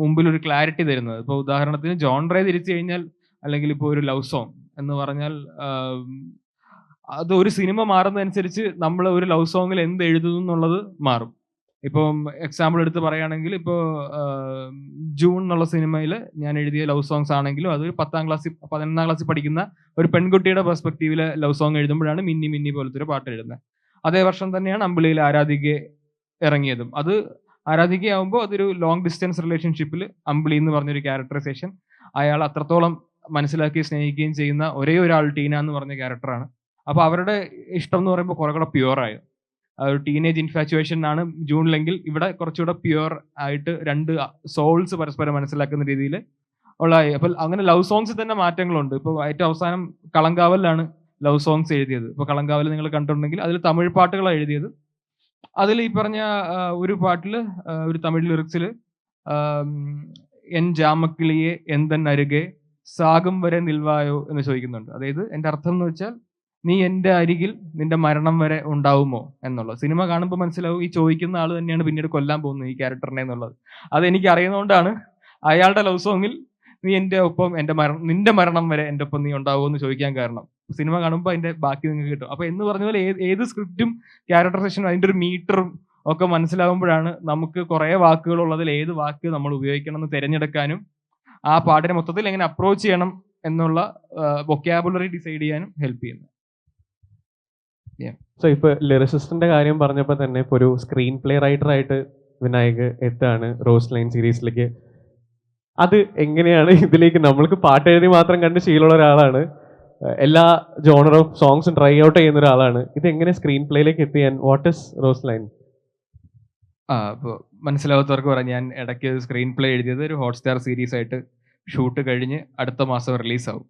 മുമ്പിലൊരു ക്ലാരിറ്റി തരുന്നത്. ഇപ്പോൾ ഉദാഹരണത്തിന് ജോൺറേ തിരിച്ചു കഴിഞ്ഞാൽ, അല്ലെങ്കിൽ ഇപ്പോൾ ഒരു ലവ് സോങ് എന്ന് പറഞ്ഞാൽ അത് ഒരു സിനിമ മാറുന്നതനുസരിച്ച് നമ്മൾ ഒരു ലവ് സോങ്ങിൽ എന്ത് എഴുതുന്നു എന്നുള്ളത് മാറും. ഇപ്പം എക്സാമ്പിൾ എടുത്ത് പറയുകയാണെങ്കിൽ, ഇപ്പോൾ ജൂൺ എന്നുള്ള സിനിമയിൽ ഞാൻ എഴുതിയ ലവ് സോങ്സ് ആണെങ്കിലും അതൊരു 11ാം ക്ലാസ്സിൽ പഠിക്കുന്ന ഒരു പെൺകുട്ടിയുടെ പെർസ്പെക്റ്റീവിൽ ലവ് സോങ് എഴുതുമ്പോഴാണ് മിന്നി മിന്നി പോലത്തെ ഒരു പാട്ട് എഴുതുന്നത്. അതേ വർഷം തന്നെയാണ് അമ്പിളിയിൽ ആരാധിക ഇറങ്ങിയതും. അത് ആരാധികയാവുമ്പോൾ അതൊരു ലോങ് ഡിസ്റ്റൻസ് റിലേഷൻഷിപ്പിൽ അമ്പിളി എന്ന് പറഞ്ഞൊരു ക്യാരക്ടറൈസേഷൻ, അയാൾ അത്രത്തോളം മനസ്സിലാക്കി സ്നേഹിക്കുകയും ചെയ്യുന്ന ഒരേ ഒരാൾ ടീന എന്ന് പറഞ്ഞ ക്യാരക്ടറാണ്. അപ്പോൾ അവരുടെ ഇഷ്ടം എന്ന് പറയുമ്പോൾ കുറെ കൂടെ പ്യുവറായി, ഒരു ടീനേജ് ഇൻഫാച്ചുവേഷൻ ആണ് ജൂണിലെങ്കിൽ ഇവിടെ കുറച്ചുകൂടെ പ്യുവർ ആയിട്ട് രണ്ട് സോൾസ് പരസ്പരം മനസ്സിലാക്കുന്ന രീതിയിൽ ഉള്ള. അപ്പോൾ അങ്ങനെ ലവ് സോങ്സിൽ തന്നെ മാറ്റങ്ങളുണ്ട്. ഇപ്പോൾ ഏറ്റവും അവസാനം കളങ്കാവലിലാണ് ലവ് സോങ്സ് എഴുതിയത്. ഇപ്പോൾ കളങ്കാവൽ നിങ്ങൾ കണ്ടിട്ടുണ്ടെങ്കിൽ അതിൽ തമിഴ് പാട്ടുകളാണ് എഴുതിയത്. അതിൽ ഈ പറഞ്ഞ ഒരു പാട്ടിൽ, ഒരു തമിഴ് ലിറിക്സിൽ എൻ ജാമക്കിളിയെ എന്തൻ അരുകെ സാഗം വരെ നിൽവായോ എന്ന് ചോദിക്കുന്നുണ്ട്. അതായത് എൻ്റെ അർത്ഥം എന്ന് വെച്ചാൽ, നീ എൻ്റെ അരികിൽ നിന്റെ മരണം വരെ ഉണ്ടാവുമോ എന്നുള്ളത്. സിനിമ കാണുമ്പോൾ മനസ്സിലാവും ഈ ചോദിക്കുന്ന ആൾ തന്നെയാണ് പിന്നീട് കൊല്ലാൻ പോകുന്നത് ഈ ക്യാരക്ടറിനെ എന്നുള്ളത്. അതെനിക്ക് അറിയുന്നതുകൊണ്ടാണ് അയാളുടെ ലവ് സോങ്ങിൽ നീ എൻ്റെ ഒപ്പം നിന്റെ മരണം വരെ എൻ്റെ ഒപ്പം നീ ഉണ്ടാവുമോ എന്ന് ചോദിക്കാൻ കാരണം. സിനിമ കാണുമ്പോൾ അതിന്റെ ബാക്കി നിങ്ങൾക്ക് കിട്ടും. അപ്പൊ എന്ന് പറഞ്ഞ പോലെ ഏത് സ്ക്രിപ്റ്റും ക്യാരക്ടറൈസേഷനും അതിന്റെ ഒരു മീറ്ററും ഒക്കെ മനസ്സിലാവുമ്പോഴാണ് നമുക്ക് കുറെ വാക്കുകളുള്ളതിൽ ഏത് വാക്ക് നമ്മൾ ഉപയോഗിക്കണം എന്ന് തിരഞ്ഞെടുക്കാനും ആ പാട്ടിനെ മൊത്തത്തിൽ എങ്ങനെ അപ്രോച്ച് ചെയ്യണം എന്നുള്ള വൊക്കാബുലറി ഡിസൈഡ് ചെയ്യാനും ഹെൽപ്പ് ചെയ്യുന്നത്. സോ ഇപ്പൊ ലിറിസിസ്റ്റിന്റെ കാര്യം പറഞ്ഞപ്പോൾ തന്നെ ഇപ്പൊ ഒരു സ്ക്രീൻ പ്ലേ റൈറ്റർ ആയിട്ട് വിനായക് എത്താണ് റോസ് ലൈൻ സീരീസിലേക്ക്. അത് എങ്ങനെയാണ് ഇതിലേക്ക്, നമ്മൾക്ക് പാട്ട് എഴുതി മാത്രം കണ്ട് ശീലമുള്ള ഒരാളാണ്, എല്ലാ ജോണർ ഓഫ് സോങ്സും ട്രൈ ഔട്ട് ചെയ്യുന്ന ഒരാളാണ്, ഇത് എങ്ങനെ സ്ക്രീൻ പ്ലേയിലേക്ക് എത്തിയാൻ? What is rose line? ഇപ്പോൾ മനസ്സിലാവാത്തവർക്ക് പറയാം, ഞാൻ ഇടയ്ക്ക് സ്ക്രീൻ പ്ലേ എഴുതിയത് ഒരു ഹോട്ട്സ്റ്റാർ സീരീസ് ആയിട്ട് ഷൂട്ട് കഴിഞ്ഞ് അടുത്ത മാസം റിലീസാവും.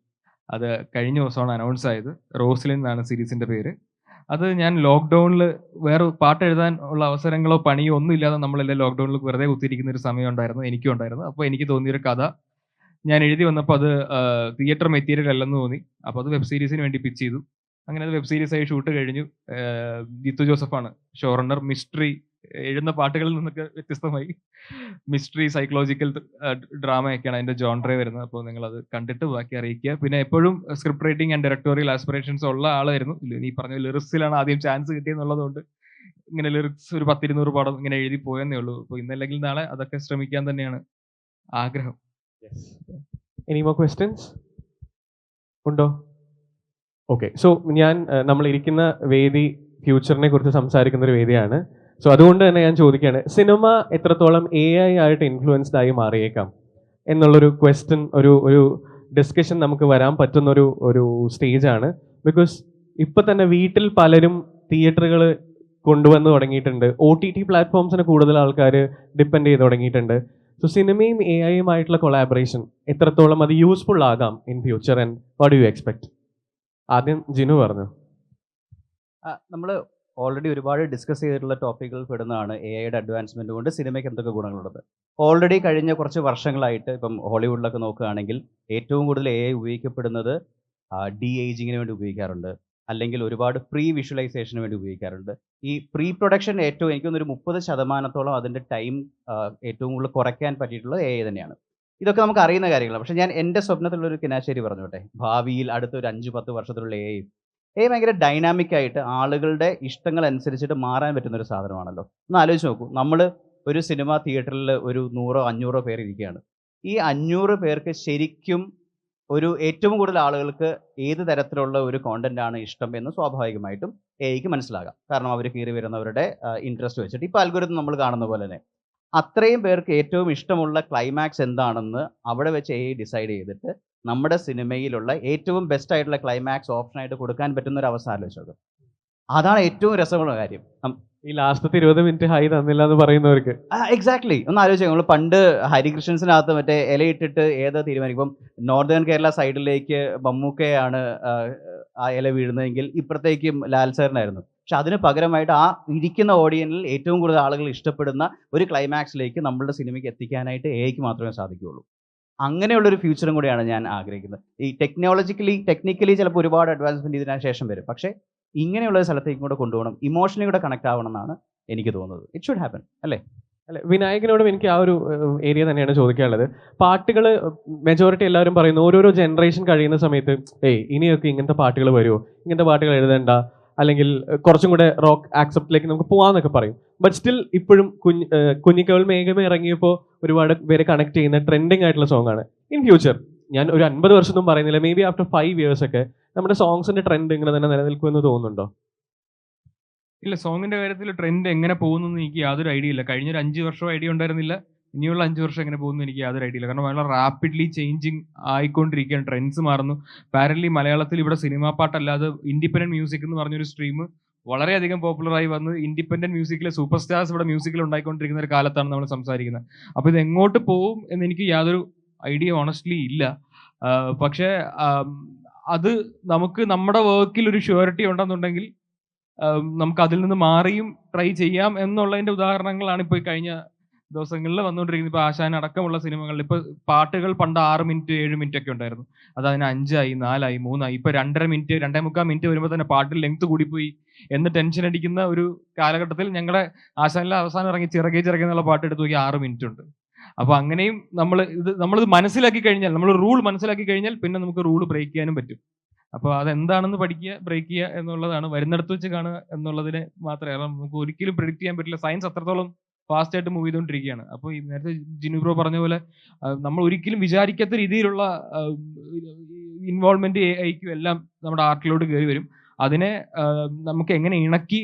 അത് കഴിഞ്ഞ ദിവസമാണ് അനൗൺസ് ആയത്. റോസ്ലിൻ എന്നാണ് സീരീസിന്റെ പേര്. അത് ഞാൻ ലോക്ക്ഡൗണിൽ വേറെ പാട്ട് എഴുതാൻ ഉള്ള അവസരങ്ങളോ പണിയോ ഒന്നും ഇല്ലാതെ നമ്മളെല്ലാം ലോക്ക്ഡൗണിൽ വെറുതെ കുത്തിയിരിക്കുന്ന ഒരു സമയം ഉണ്ടായിരുന്നു, എനിക്കും ഉണ്ടായിരുന്നു. അപ്പോൾ എനിക്ക് തോന്നിയൊരു കഥ ഞാൻ എഴുതി വന്നപ്പോൾ അത് തിയേറ്റർ മെറ്റീരിയൽ അല്ലെന്ന് തോന്നി. അപ്പോൾ അത് വെബ് സീരീസിന് വേണ്ടി പിച്ച് ചെയ്തു. അങ്ങനെ അത് വെബ് സീരീസ് ആയി ഷൂട്ട് കഴിഞ്ഞു. ജിത്തു ജോസഫാണ് ഷോ റണ്ണർ. മിസ്റ്ററി എഴുതുന്ന പാട്ടുകളിൽ നിന്നൊക്കെ വ്യത്യസ്തമായി മിസ്റ്ററി, സൈക്കോളജിക്കൽ ഡ്രാമയൊക്കെയാണ് അതിന്റെ ജോൺറേ വരുന്നത്. അപ്പോൾ നിങ്ങൾ അത് കണ്ടിട്ട് ബാക്കി അറിയിക്കുക. പിന്നെ എപ്പോഴും script writing and directorial aspirations ഉള്ള ആളായിരുന്നു. നീ പറഞ്ഞ ലിറിക്സിലാണ് ആദ്യം ചാൻസ് കിട്ടിയെന്നുള്ളതുകൊണ്ട് ഇങ്ങനെ ലിറിക്സ് ഒരു 10-200 പാഠം ഇങ്ങനെ എഴുതി പോയെന്നേ ഉള്ളൂ. അപ്പോൾ ഇന്നല്ലെങ്കിൽ നാളെ അതൊക്കെ ശ്രമിക്കാൻ തന്നെയാണ് ആഗ്രഹം. എനി മോർ ക്വസ്റ്റ്യൻസ് ഉണ്ടോ? ഓക്കെ, സോ നമ്മൾ ഇരിക്കുന്ന വേദി ഫ്യൂച്ചറിനെ കുറിച്ച് സംസാരിക്കുന്ന ഒരു വേദിയാണ്. സോ അതുകൊണ്ട് തന്നെ ഞാൻ ചോദിക്കുകയാണ്, സിനിമ എത്രത്തോളം AI ആയിട്ട് ഇൻഫ്ലുവൻസ്ഡ് ആയി മാറിയേക്കാം എന്നുള്ളൊരു ക്വസ്റ്റ്യൻ, ഒരു ഡിസ്കഷൻ നമുക്ക് വരാൻ പറ്റുന്ന ഒരു സ്റ്റേജാണ്. ബിക്കോസ് ഇപ്പം തന്നെ വീട്ടിൽ പലരും തിയേറ്ററുകൾ കൊണ്ടുവന്ന് തുടങ്ങിയിട്ടുണ്ട്. OTT പ്ലാറ്റ്ഫോംസിന് കൂടുതൽ ആൾക്കാർ ഡിപ്പെൻഡ് ചെയ്ത് തുടങ്ങിയിട്ടുണ്ട്. സോ സിനിമയും AI ആയിട്ടുള്ള കൊളാബറേഷൻ എത്രത്തോളം അത് യൂസ്ഫുൾ ആകാം in future, and what do you expect? ആദ്യം ജിനു പറഞ്ഞു. നമ്മൾ ഓൾറെഡി ഒരുപാട് ഡിസ്കസ് ചെയ്തിട്ടുള്ള ടോപ്പിക്കുകൾ പെടുന്നതാണ് AI-യുടെ അഡ്വാൻസ്മെന്റ് കൊണ്ട് സിനിമയ്ക്ക് എന്തൊക്കെ ഗുണങ്ങളുള്ളത്. ഓൾറെഡി കഴിഞ്ഞ കുറച്ച് വർഷങ്ങളായിട്ട് ഇപ്പം ഹോളിവുഡിലൊക്കെ നോക്കുകയാണെങ്കിൽ ഏറ്റവും കൂടുതൽ AI ഉപയോഗിക്കപ്പെടുന്നത് ഡി-ഏജിങ്ങിന് വേണ്ടി ഉപയോഗിക്കാറുണ്ട്, അല്ലെങ്കിൽ ഒരുപാട് പ്രീ വിഷ്വലൈസേഷന് വേണ്ടി ഉപയോഗിക്കാറുണ്ട്. ഈ പ്രീ പ്രൊഡക്ഷൻ ഏറ്റവും എനിക്ക് തോന്നുന്നൊരു 30% അതിൻ്റെ ടൈം ഏറ്റവും കൂടുതൽ കുറയ്ക്കാൻ പറ്റിയിട്ടുള്ളത് AI തന്നെയാണ്. ഇതൊക്കെ നമുക്ക് അറിയുന്ന കാര്യങ്ങളാണ്. പക്ഷേ ഞാൻ എൻ്റെ സ്വപ്നത്തിലുള്ളൊരു കിനാശ്ശേരി പറഞ്ഞോട്ടെ, ഭാവിയിൽ അടുത്ത ഒരു 5-10 വർഷത്തിലുള്ള AI ഭയങ്കര ഡൈനാമിക് ആയിട്ട് ആളുകളുടെ ഇഷ്ടങ്ങൾ അനുസരിച്ചിട്ട് മാറാൻ പറ്റുന്ന ഒരു സാധനമാണല്ലോ. ഒന്ന് ആലോചിച്ച് നോക്കൂ, നമ്മൾ ഒരു സിനിമ തിയേറ്ററിൽ ഒരു 100-500 പേർ ഇരിക്കുകയാണ്. ഈ 500 പേർക്ക് ശരിക്കും ഏറ്റവും കൂടുതൽ ആളുകൾക്ക് ഏത് തരത്തിലുള്ള ഒരു കോണ്ടന്റ് ആണ് ഇഷ്ടം എന്ന് സ്വാഭാവികമായിട്ടും AIക്ക് മനസ്സിലാകാം. കാരണം അവർ കയറി വരുന്നവരുടെ ഇൻട്രസ്റ്റ് വെച്ചിട്ട് ഇപ്പോൾ അൽഗോരിതം നമ്മൾ കാണുന്ന പോലെ തന്നെ അത്രയും പേർക്ക് ഏറ്റവും ഇഷ്ടമുള്ള ക്ലൈമാക്സ് എന്താണെന്ന് അവിടെ വെച്ച് AI ഡിസൈഡ് ചെയ്തിട്ട് നമ്മുടെ സിനിമയിലുള്ള ഏറ്റവും ബെസ്റ്റ് ആയിട്ടുള്ള ക്ലൈമാക്സ് ഓപ്ഷനായിട്ട് കൊടുക്കാൻ പറ്റുന്ന ഒരു അവസ്ഥ ആലോചിച്ച് നോക്കും. അതാണ് ഏറ്റവും രസമുള്ള കാര്യം. ഈ ലാസ്റ്റത്തെ 20 മിനിറ്റ് ഹൈ തന്നില്ല എന്ന് പറയുന്നവർക്ക് എക്സാക്ട്ലി ഒന്ന് ആലോചിച്ചു. നമ്മൾ പണ്ട് ഹരികൃഷ്ണൻസിനകത്ത് മറ്റേ ഇലയിട്ടിട്ട് ഏതാ തീരുമാനിക്കും. ഇപ്പം നോർത്തേൺ കേരള സൈഡിലേക്ക് മമ്മൂക്കയാണ് ആ ഇല വീഴുന്നതെങ്കിൽ ഇപ്പുറത്തേക്കും ലാൽ സാറിനായിരുന്നു. പക്ഷെ അതിന് പകരമായിട്ട് ആ ഇരിക്കുന്ന ഓഡിയൻസിൽ ഏറ്റവും കൂടുതൽ ആളുകൾ ഇഷ്ടപ്പെടുന്ന ഒരു ക്ലൈമാക്സിലേക്ക് നമ്മളുടെ സിനിമയ്ക്ക് എത്തിക്കാനായിട്ട് എക്ക് മാത്രമേ സാധിക്കുകയുള്ളൂ. അങ്ങനെയുള്ളൊരു ഫ്യൂച്ചറും കൂടിയാണ് ഞാൻ ആഗ്രഹിക്കുന്നത്. ഈ ടെക്നിക്കലി ചിലപ്പോൾ ഒരുപാട് അഡ്വാൻസ്മെൻറ്റ് ഇതിന് ശേഷം വരും. പക്ഷേ ഇങ്ങനെയുള്ള ഒരു സ്ഥലത്തേക്കും കൂടെ കൊണ്ടുപോകണം, ഇമോഷണലി കൂടെ കണക്ട് ആവണം എന്നാണ് എനിക്ക് തോന്നുന്നത്. ഇറ്റ് ഷുഡ് ഹാപ്പൻ അല്ലേ? അല്ലെ, വിനായകനോടും എനിക്ക് ആ ഒരു ഏരിയ തന്നെയാണ് ചോദിക്കാനുള്ളത്. പാട്ടുകൾ മെജോറിറ്റി എല്ലാവരും പറയുന്നു ഓരോരോ ജനറേഷൻ കഴിയുന്ന സമയത്ത് ഇനിയൊക്കെ ഇങ്ങനത്തെ പാട്ടുകൾ വരുമോ, ഇങ്ങനത്തെ പാട്ടുകൾ എഴുതണ്ട, അല്ലെങ്കിൽ കുറച്ചും കൂടെ റോക്ക് ആക്സെപ്റ്റിലേക്ക് നമുക്ക് പോകാമെന്നൊക്കെ പറയും. ബട്ട് സ്റ്റിൽ ഇപ്പോഴും കുഞ്ഞിക്കവൾ മേഘമ ഇറങ്ങിയപ്പോൾ ഒരുപാട് പേര് കണക്ട് ചെയ്യുന്ന ട്രെൻഡിങ് ആയിട്ടുള്ള സോങ് ആണ്. ഇൻ ഫ്യൂച്ചർ ഞാൻ ഒരു 50 വർഷമൊന്നും പറയുന്നില്ല, മേ ബി ആഫ്റ്റർ 5 years ഒക്കെ നമ്മുടെ സോങ്സിന്റെ ട്രെൻഡ് ഇങ്ങനെ തന്നെ നിലനിൽക്കുമെന്ന് തോന്നുന്നുണ്ടോ? ഇല്ല, സോങ്ങിന്റെ കാര്യത്തിൽ ട്രെൻഡ് എങ്ങനെ പോകുന്നു എനിക്ക് യാതൊരു ഐഡിയ ഇല്ല. കഴിഞ്ഞൊരു 5 വർഷം ഐഡിയ ഉണ്ടായിരുന്നില്ല, ഇനിയുള്ള 5 വർഷം എങ്ങനെ പോകുന്നു എനിക്ക് യാതൊരു ഐഡിയ ഇല്ല. കാരണം വളരെ റാപ്പിഡ്ലി ചേഞ്ചിങ് ആയിക്കൊണ്ടിരിക്കുകയാണ്, ട്രെൻഡ്സ് മാറുന്നു. പാരലി മലയാളത്തിൽ ഇവിടെ സിനിമാ പാട്ടല്ലാതെ ഇൻഡിപെൻഡന്റ് മ്യൂസിക് എന്ന് പറഞ്ഞൊരു സ്ട്രീം വളരെയധികം പോപ്പുലറായി വന്ന് ഇൻഡിപെൻഡന്റ് മ്യൂസിക്കിലെ സൂപ്പർ സ്റ്റാർസ് ഇവിടെ മ്യൂസിക്കിൽ ഉണ്ടായിക്കൊണ്ടിരിക്കുന്ന ഒരു കാലത്താണ് നമ്മൾ സംസാരിക്കുന്നത്. അപ്പോൾ ഇത് എങ്ങോട്ട് പോകും എന്ന് എനിക്ക് യാതൊരു ഐഡിയ ഓണസ്റ്റ്ലി ഇല്ല. പക്ഷേ അത് നമുക്ക് നമ്മുടെ വർക്കിൽ ഒരു ഷ്യൂരിറ്റി ഉണ്ടെന്നുണ്ടെങ്കിൽ നമുക്ക് അതിൽ നിന്ന് മാറിയും ട്രൈ ചെയ്യാം എന്നുള്ളതിൻ്റെ ഉദാഹരണങ്ങളാണ് ഇപ്പോൾ ഈ കഴിഞ്ഞ ദിവസങ്ങളിൽ വന്നുകൊണ്ടിരിക്കുന്നത്. ഇപ്പോൾ ആശാൻ അടക്കമുള്ള സിനിമകളിൽ ഇപ്പോൾ പാട്ടുകൾ പണ്ട് 6 മിനിറ്റ് 7 മിനിറ്റ് ഒക്കെ ഉണ്ടായിരുന്നു, അത് അതിന് 5 ആയി 4 ആയി 3 ആയി. ഇപ്പോൾ 2.5 മിനിറ്റ് 2.25 മിനിറ്റ് വരുമ്പോൾ തന്നെ പാട്ടിൽ ലെങ്ത് കൂടിപ്പോയി എന്ന് ടെൻഷൻ അടിക്കുന്ന ഒരു കാലഘട്ടത്തിൽ ഞങ്ങളുടെ ആശാനിലെ അവസാനം ഇറങ്ങി ചിറകെ പാട്ട് എടുത്ത് നോക്കി 6 മിനിറ്റ് ഉണ്ട്. അപ്പോൾ അങ്ങനെയും നമ്മളിത് മനസ്സിലാക്കി കഴിഞ്ഞാൽ, നമ്മൾ റൂൾ മനസ്സിലാക്കി കഴിഞ്ഞാൽ പിന്നെ നമുക്ക് റൂൾ ബ്രേക്ക് ചെയ്യാനും പറ്റും. അപ്പോൾ അതെന്താണെന്ന് പഠിക്കുക, ബ്രേക്ക് ചെയ്യുക എന്നുള്ളതാണ്. വരുന്നിടത്ത് വെച്ച് കാണുക എന്നുള്ളതിനെ മാത്രമേ, നമുക്ക് ഒരിക്കലും പ്രെഡിക്റ്റ് ചെയ്യാൻ പറ്റില്ല. സയൻസ് അത്രത്തോളം ഫാസ്റ്റ് ആയിട്ട് മൂവ് ചെയ്തുകൊണ്ടിരിക്കുകയാണ്. അപ്പോൾ ഈ നേരത്തെ ജിനു ബ്രോ പറഞ്ഞ പോലെ നമ്മൾ ഒരിക്കലും വിചാരിക്കാത്ത രീതിയിലുള്ള ഇൻവോൾവ്മെന്റ് ആയിരിക്കും എല്ലാം നമ്മുടെ ആർട്ടിലോട്ട് കയറി വരും. അതിനെ നമുക്ക് എങ്ങനെ ഇണക്കി,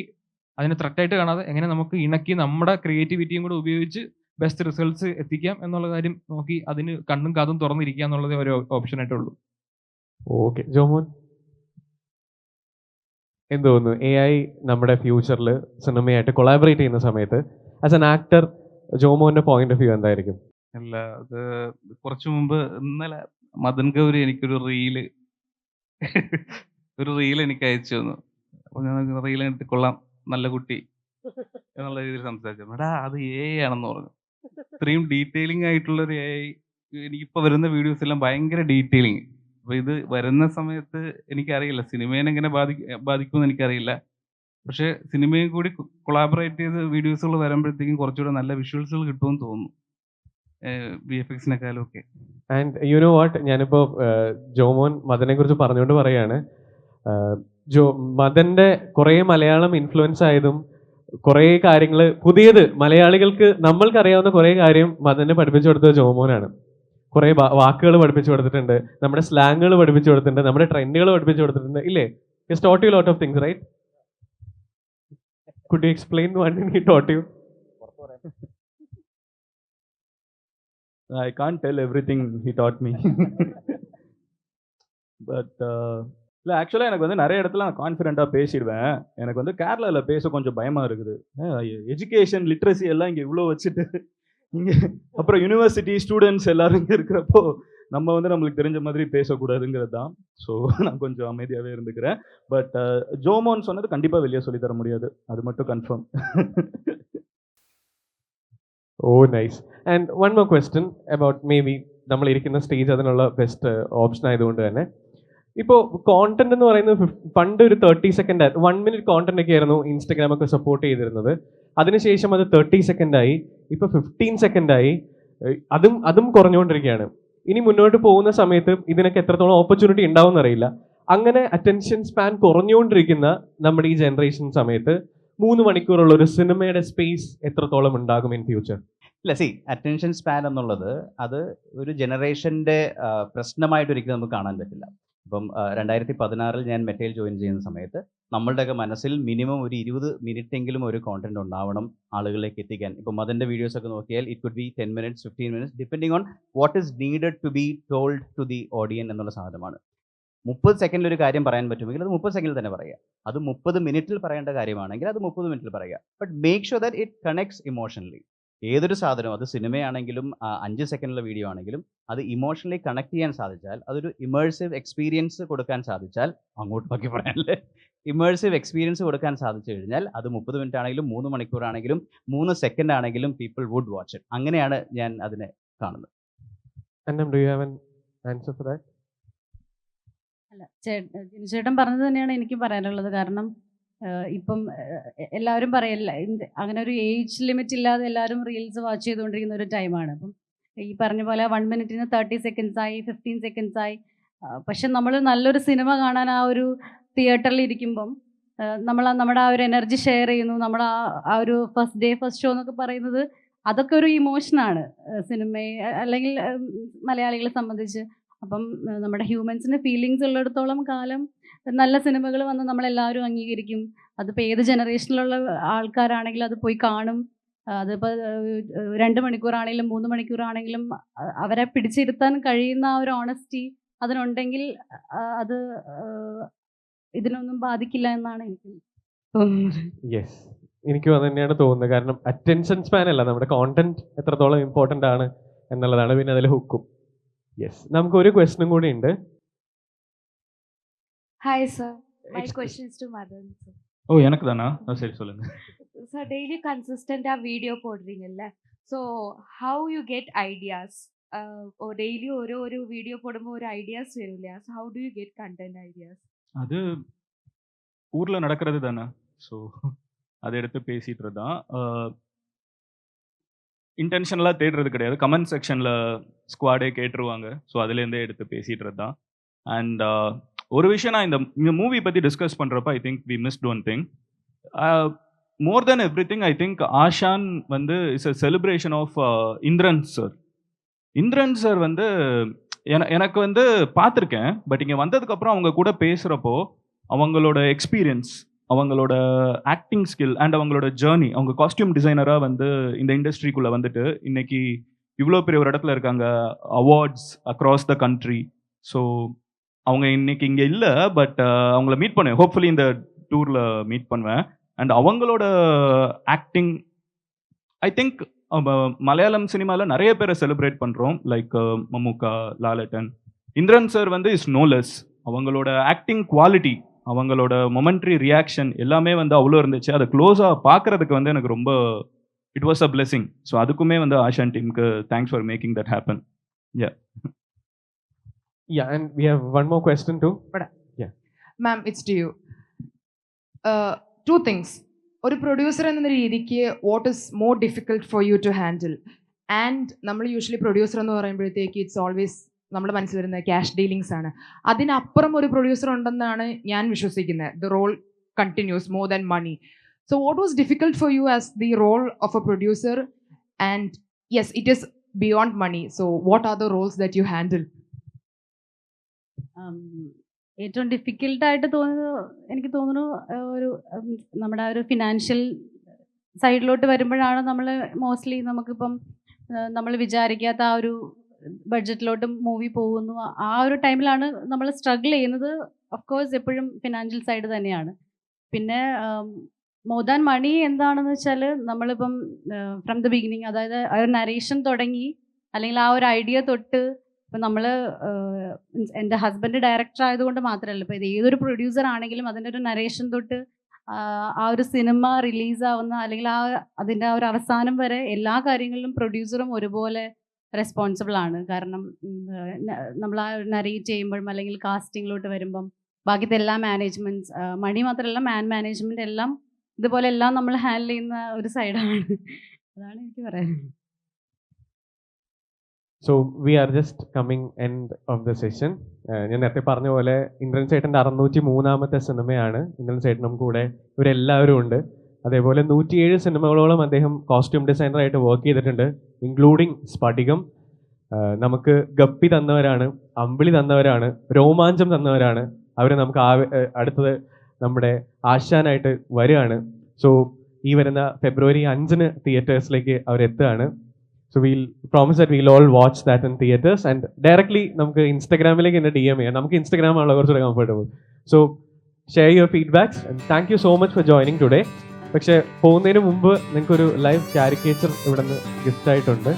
അതിനെ ത്രെറ്റായിട്ട് കാണാതെ എങ്ങനെ നമുക്ക് ഇണക്കി നമ്മുടെ ക്രിയേറ്റിവിറ്റിയും കൂടെ ഉപയോഗിച്ച് ബെസ്റ്റ് റിസൾട്ട്സ് എത്തിക്കാം എന്നുള്ള കാര്യം നോക്കി അതിന് കണ്ണും കാതും തുറന്നിരിക്കുക എന്നുള്ളതേ ഒരു ഓപ്ഷൻ ആയിട്ടുള്ളൂ. ഓക്കെ, ജോമോൻ എന്ത് തോന്നുന്നു, AI നമ്മുടെ ഫ്യൂച്ചറിൽ സിനിമയായിട്ട് കൊളാബറേറ്റ് ചെയ്യുന്ന സമയത്ത് ആസ് എൻ ആക്ടർ ജോമോന്റെ പോയിന്റ് ഓഫ് വ്യൂ എന്തായിരിക്കും? അല്ല, അത് കുറച്ചു മുമ്പ് ഇന്നലെ മദൻ ഗൗരി എനിക്കൊരു റീല് എനിക്ക് അയച്ചു തന്നു. അപ്പോൾ ഞാൻ റീൽ എടുത്ത് കൊള്ളാം, നല്ല കുട്ടി എന്നുള്ള രീതിയിൽ സംസാരിച്ചു. എടാ അത് AI ആണെന്ന് പറഞ്ഞു. ഇത്രയും ഡീറ്റെയിലിംഗ് ആയിട്ടുള്ളൊരു AI, എനിക്കിപ്പോൾ വരുന്ന വീഡിയോസ് എല്ലാം ഭയങ്കര ഡീറ്റെയിലിങ്. അപ്പോൾ ഇത് വരുന്ന സമയത്ത് എനിക്കറിയില്ല സിനിമേനെ എങ്ങനെ ബാധിക്കുമെന്ന് എനിക്കറിയില്ല. പക്ഷേ സിനിമയും കൂടി കൊളാബറേറ്റ് ചെയ്ത് വീഡിയോസുകൾ വരുമ്പോഴത്തേക്കും കുറച്ചുകൂടെ നല്ല വിഷ്വൽസുകൾ കിട്ടുമെന്ന് തോന്നുന്നു, VFXനേക്കാളും ഒക്കെ. ആൻഡ് യു നോ വാട്ട്, ഞാനിപ്പോൾ ജോമോൻ മദനെ കുറിച്ച് പറഞ്ഞുകൊണ്ട് പറയാണ്, മദന്റെ കുറേ മലയാളം ഇൻഫ്ലുവൻസ് ആയതും കുറേ കാര്യങ്ങൾ പുതിയത് മലയാളികൾക്ക് നമ്മൾക്കറിയാവുന്ന കുറേ കാര്യം മദനെ പഠിപ്പിച്ചു കൊടുത്തത് ജോമോനാണ്. കുറേ വാക്കുകൾ പഠിപ്പിച്ചു കൊടുത്തിട്ടുണ്ട്, നമ്മുടെ സ്ലാങ്ങുകൾ പഠിപ്പിച്ചു കൊടുത്തിട്ടുണ്ട്, നമ്മുടെ ട്രെൻഡുകൾ പഠിപ്പിച്ചു കൊടുത്തിട്ടുണ്ട്, ഇല്ലേ? He's taught you a lot of things, right? Could you explain one thing he taught you? I can't tell everything he taught me. But இல்லை, ஆக்சுவலாக எனக்கு வந்து நிறைய இடத்துல நான் கான்ஃபிடென்ட்டாக பேசிடுவேன். எனக்கு வந்து கேரளாவில் பேச கொஞ்சம் பயமாக இருக்குது. எஜுகேஷன் லிட்ரஸி எல்லாம் இங்கே இவ்வளோ வச்சுட்டு இங்கே அப்புறம் யூனிவர்சிட்டி ஸ்டூடெண்ட்ஸ் எல்லாரும் இங்கே இருக்கிறப்போ நம்ம வந்து நம்மளுக்கு தெரிஞ்ச மாதிரி பேசக்கூடாதுங்கிறது தான். ஸோ நான் கொஞ்சம் அமைதியாகவே இருந்துக்கிறேன். பட் ஜோமோன் சொன்னது கண்டிப்பாக வெளியே சொல்லித்தர முடியாது, அது மட்டும் confirm. Oh, nice. And one more question about maybe നമ്മൾ ഇരിക്കുന്ന സ്റ്റേജ് അതിനുള്ള ബെസ്റ്റ് ഓപ്ഷൻ ആയതുകൊണ്ട് തന്നെ ഇപ്പോൾ കോണ്ടന്റ് എന്ന് പറയുന്നത് പണ്ട് ഒരു 30 സെക്കൻഡ് 1 മിനിറ്റ് കോണ്ടന്റ് ഒക്കെ ആയിരുന്നു ഇൻസ്റ്റഗ്രാം ഒക്കെ സപ്പോർട്ട് ചെയ്തിരുന്നത്. അതിനുശേഷം അത് 30 സെക്കൻഡായി, ഇപ്പോൾ 15 സെക്കൻഡായി. അതും കുറഞ്ഞുകൊണ്ടിരിക്കുകയാണ്. ഇനി മുന്നോട്ട് പോകുന്ന സമയത്ത് ഇതിനൊക്കെ എത്രത്തോളം ഓപ്പർച്യൂണിറ്റി ഉണ്ടാവും എന്നറിയില്ല. അങ്ങനെ അറ്റൻഷൻ സ്പാൻ കുറഞ്ഞുകൊണ്ടിരിക്കുന്ന നമ്മുടെ ഈ ജനറേഷൻ സമയത്ത് 3 മണിക്കൂറുള്ള ഒരു സിനിമയുടെ സ്പേസ് എത്രത്തോളം ഉണ്ടാകും ഇൻ ഫ്യൂച്ചർ? ഇല്ല, അറ്റൻഷൻ സ്പാൻ എന്നുള്ളത് അത് ഒരു ജനറേഷൻ്റെ പ്രശ്നമായിട്ട് ഒരിക്കലും നമുക്ക് കാണാൻ പറ്റില്ല. ഇപ്പം 2016 ഞാൻ മെറ്റയിൽ ജോയിൻ ചെയ്യുന്ന സമയത്ത് നമ്മളുടെയൊക്കെ മനസ്സിൽ മിനിമം ഒരു 20 മിനിറ്റെങ്കിലും ഒരു കോണ്ടന്റ് ഉണ്ടാവണം ആളുകളിലേക്ക് എത്തിക്കാൻ. ഇപ്പം അതിൻ്റെ വീഡിയോസ് ഒക്കെ നോക്കിയാൽ it could be 10 minutes 15 minutes depending on what is needed to be told to the audience എന്നുള്ള സാധനമാണ്. 30 സെക്കൻഡിൽ ഒരു കാര്യം പറയാൻ പറ്റുമെങ്കിൽ അത് 30 സെക്കൻഡിൽ തന്നെ പറയുക. അത് 30 മിനിറ്റിൽ പറയേണ്ട കാര്യമാണെങ്കിൽ അത് 30 മിനിറ്റിൽ പറയുക. But make sure that it connects emotionally. ഏതൊരു സാധനവും, അത് സിനിമയാണെങ്കിലും 5 സെക്കൻഡിലെ വീഡിയോ ആണെങ്കിലും, അത് ഇമോഷണലി കണക്ട് ചെയ്യാൻ സാധിച്ചാൽ, അതൊരു ഇമേഴ്സീവ് എക്സ്പീരിയൻസ് കൊടുക്കാൻ സാധിച്ചാൽ, അങ്ങോട്ട് ബാക്കി പറയാനല്ലേ, ഇമേഴ്സീവ് എക്സ്പീരിയൻസ് കൊടുക്കാൻ സാധിച്ചു കഴിഞ്ഞാൽ അത് 30 മിനിറ്റ് ആണെങ്കിലും 3 മണിക്കൂറാണെങ്കിലും 3 സെക്കൻഡ് ആണെങ്കിലും പീപ്പിൾ വുഡ് വാച്ച് ഇറ്റ്. അങ്ങനെയാണ് ഞാൻ അതിനെ കാണുന്നത്. And do you have an answer for that? അല്ല, ചേട്ടൻ പറഞ്ഞത് തന്നെയാണ് എനിക്ക് പറയാനുള്ളത്. കാരണം ഇപ്പം എല്ലാവരും പറയല്ല, അങ്ങനെ ഒരു ഏജ് ലിമിറ്റ് ഇല്ലാതെ എല്ലാവരും റീൽസ് വാച്ച് ചെയ്തുകൊണ്ടിരിക്കുന്ന ഒരു ടൈമാണ്. അപ്പം ഈ പറഞ്ഞ പോലെ 1 മിനിറ്റിന് 30 സെക്കൻഡ്സ് ആയി, 15 സെക്കൻഡ്സ് ആയി. പക്ഷെ നമ്മൾ നല്ലൊരു സിനിമ കാണാൻ ആ ഒരു തിയേറ്ററിൽ ഇരിക്കുമ്പം നമ്മുടെ ആ ഒരു എനർജി ഷെയർ ചെയ്യുന്നു. നമ്മൾ ആ ഒരു ഫസ്റ്റ് ഡേ ഫസ്റ്റ് ഷോ എന്നൊക്കെ പറയുന്നത് അതൊക്കെ ഒരു ഇമോഷനാണ് സിനിമയെ അല്ലെങ്കിൽ മലയാളികളെ സംബന്ധിച്ച്. അപ്പം നമ്മുടെ ഹ്യൂമൻസിന് ഫീലിങ്സ് ഉള്ളിടത്തോളം കാലം നല്ല സിനിമകൾ വന്ന് നമ്മളെല്ലാവരും അംഗീകരിക്കും. അതിപ്പോൾ ഏത് ജനറേഷനിലുള്ള ആൾക്കാരാണെങ്കിലും അത് പോയി കാണും. അതിപ്പോൾ 2 മണിക്കൂറാണെങ്കിലും 3 മണിക്കൂറാണെങ്കിലും അവരെ പിടിച്ചിരുത്താൻ കഴിയുന്ന ആ ഒരു ഓണസ്റ്റി അതിനുണ്ടെങ്കിൽ അത് ഇതിനൊന്നും ബാധിക്കില്ല എന്നാണ് എനിക്ക് തോന്നുന്നത്. യെസ്, എനിക്കും അത് തന്നെയാണ് തോന്നുന്നത്. കാരണം അറ്റൻഷൻ സ്പാൻ അല്ല, നമ്മുടെ കോണ്ടന്റ് എത്രത്തോളം ഇമ്പോർട്ടൻ്റ് ആണ് എന്നുള്ളതാണ്. പിന്നെ അതിൽ ഹുക്കും. യെസ്, നമുക്ക് ഒരു ക്വസ്റ്റനും കൂടി ഉണ്ട്. Hi sir, my question is to Madan sir. ஓ எனக்கு தானா? சரி சொல்லுங்க. Sir, daily consistent video போடுறீங்கல்ல, so how you get ideas? Or daily ஒரு வீடியோ போடும்போது ஒரு ஐடியாஸ் வரும் இல்லையா, so how do you get content ideas? அது ஊர்ல நடக்கிறது தானே, ஸோ அதை எடுத்து பேசிட்டு தான். இன்டென்ஷனலாக தேடுறது கிடையாது. கமெண்ட் செக்ஷனில் ஸ்குவாடே கேட்டுருவாங்க, ஸோ அதுலேருந்தே எடுத்து பேசிட்டு தான். அண்ட் ஒரு விஷயம் நான் இந்த மூவி பற்றி டிஸ்கஸ் பண்ணுறப்ப I think we missed one thing. More then everything I think ஆஷான் வந்து it's a celebration of Indran sir. Indran sir வந்து எனக்கு வந்து பார்த்துருக்கேன், பட் இங்கே வந்ததுக்கப்புறம் அவங்க கூட பேசுகிறப்போ அவங்களோட எக்ஸ்பீரியன்ஸ், அவங்களோட ஆக்டிங் ஸ்கில் அண்ட் அவங்களோட ஜேர்னி, அவங்க காஸ்டியூம் டிசைனராக வந்து இந்த இண்டஸ்ட்ரிக்குள்ளே வந்துட்டு இன்னைக்கு இவ்வளோ பெரிய ஒரு இடத்துல இருக்காங்க, awards across the country. So அவங்க இன்னைக்கு இங்கே இல்லை, பட் அவங்கள மீட் பண்ணுவேன், ஹோப்ஃபுல்லி இந்த டூரில் மீட் பண்ணுவேன். அண்ட் அவங்களோட ஆக்டிங் ஐ திங்க் மலையாளம் சினிமாவில் நிறைய பேரை செலிப்ரேட் பண்ணுறோம், லைக் மம்முக்கா, லாலட்டன். இந்திரன் சார் வந்து இஸ் நோலெஸ். அவங்களோட ஆக்டிங் குவாலிட்டி, அவங்களோட மொமெண்ட்ரி ரியாக்ஷன் எல்லாமே வந்து அவ்வளோ இருந்துச்சு. அதை க்ளோஸாக பார்க்குறதுக்கு வந்து எனக்கு ரொம்ப it was a blessing. So அதுக்குமே வந்து ஆஷான் டீமுக்கு thanks for making that happen. Yeah, and we have one more question too. Yeah. Ma'am, it's to you. Two things. ഒരു പ്രൊഡ്യൂസർ എന്ന രീതിക്ക് what is more difficult for you to handle? And നമ്മൾ usually producer എന്ന് പറയുമ്പോഴത്തേക്ക് it's always നമ്മുടെ മനസ്സിൽ വരുന്ന cash dealings ആണ്. അതിനപ്പുറം ഒരു പ്രൊഡ്യൂസർ ഉണ്ടെന്നാണ് ഞാൻ വിശ്വസിക്കുന്നത്. The role continues more than money. So what was difficult for you as the role of a producer? And yes, it is beyond money. So what are the roles that you handle? ഏറ്റവും ഡിഫിക്കൽട്ടായിട്ട് എനിക്ക് തോന്നുന്നു ഒരു നമ്മുടെ ഒരു financial സൈഡിലോട്ട് വരുമ്പോഴാണ് നമ്മൾ മോസ്റ്റ്ലി നമുക്കിപ്പം നമ്മൾ വിചാരിക്കാത്ത ആ ഒരു ബഡ്ജറ്റിലോട്ട് മൂവി പോകുന്നു. ആ ഒരു ടൈമിലാണ് നമ്മൾ സ്ട്രഗിൾ ചെയ്യുന്നത്. ഓഫ് കോഴ്സ് എപ്പോഴും ഫിനാൻഷ്യൽ സൈഡ് തന്നെയാണ്. പിന്നെ മോർ ദാൻ മണി എന്താണെന്ന് വെച്ചാൽ നമ്മളിപ്പം ഫ്രം ദ ബിഗിനിങ്, അതായത് ആ ഒരു നരേഷൻ തുടങ്ങി അല്ലെങ്കിൽ ആ ഒരു ഐഡിയ തൊട്ട് ഇപ്പം നമ്മൾ എൻ്റെ ഹസ്ബൻഡ് ഡയറക്ടർ ആയതുകൊണ്ട് മാത്രമല്ല, ഇപ്പോൾ ഇത് ഏതൊരു പ്രൊഡ്യൂസർ ആണെങ്കിലും അതിൻ്റെ ഒരു നരേഷൻ തൊട്ട് ആ ഒരു സിനിമ റിലീസാവുന്ന അല്ലെങ്കിൽ അതിൻ്റെ ആ ഒരു അവസാനം വരെ എല്ലാ കാര്യങ്ങളിലും പ്രൊഡ്യൂസറും ഒരുപോലെ റെസ്പോൺസിബിൾ ആണ്. കാരണം നമ്മൾ ആ നരേറ്റ് ചെയ്യുമ്പോഴും അല്ലെങ്കിൽ കാസ്റ്റിങ്ങിലോട്ട് വരുമ്പം ബാക്കിത്തെ എല്ലാ മാനേജ്മെൻറ്റ്സ്, മണി മാത്രമല്ല മാനേജ്മെൻറ്റ് എല്ലാം ഇതുപോലെ എല്ലാം നമ്മൾ ഹാൻഡിൽ ചെയ്യുന്ന ഒരു സൈഡാണ്. അതാണ് എനിക്ക് പറയാനുള്ളത്. So we are just coming end of the session. ഞാൻ നേരത്തെ പറഞ്ഞ പോലെ ഇന്ദ്രൻ ചേട്ടൻ്റെ 603ാമത്തെ സിനിമയാണ്. ഇന്ദ്രൻ ചേട്ടനും കൂടെ ഇവരെല്ലാവരും ഉണ്ട്. അതേപോലെ 107 സിനിമകളോളം അദ്ദേഹം കോസ്റ്റ്യൂം ഡിസൈനറായിട്ട് വർക്ക് ചെയ്തിട്ടുണ്ട്, ഇൻക്ലൂഡിങ് സ്ഫടികം. നമുക്ക് ഗപ്പി തന്നവരാണ്, അമ്പിളി തന്നവരാണ്, രോമാഞ്ചം തന്നവരാണ്. അവർ നമുക്ക് അടുത്തത് നമ്മുടെ ആശാനായിട്ട് വരികയാണ്. സോ ഈ വരുന്ന ഫെബ്രുവരി 5 തിയേറ്റേഴ്സിലേക്ക് അവരെത്തുകയാണ്. So we'll promise that we'll all watch that in theaters and directly നമുക്ക് ഇൻസ്റ്റാഗ്രാമിലേക്ക് എന്നെ DM ചെയ്യാം. നമുക്ക് ഇൻസ്റ്റാഗ്രാം ആണല്ലോ കുറച്ചുകൂടെ comfortable. So share your feedbacks and thank you so much for joining today. പക്ഷേ പോകുന്നതിന് മുമ്പ് നിങ്ങൾക്കൊരു ലൈവ് കാരിക്കേച്ചർ ഇവിടെ നിന്ന് ഗിഫ്റ്റ് ആയിട്ടുണ്ട്.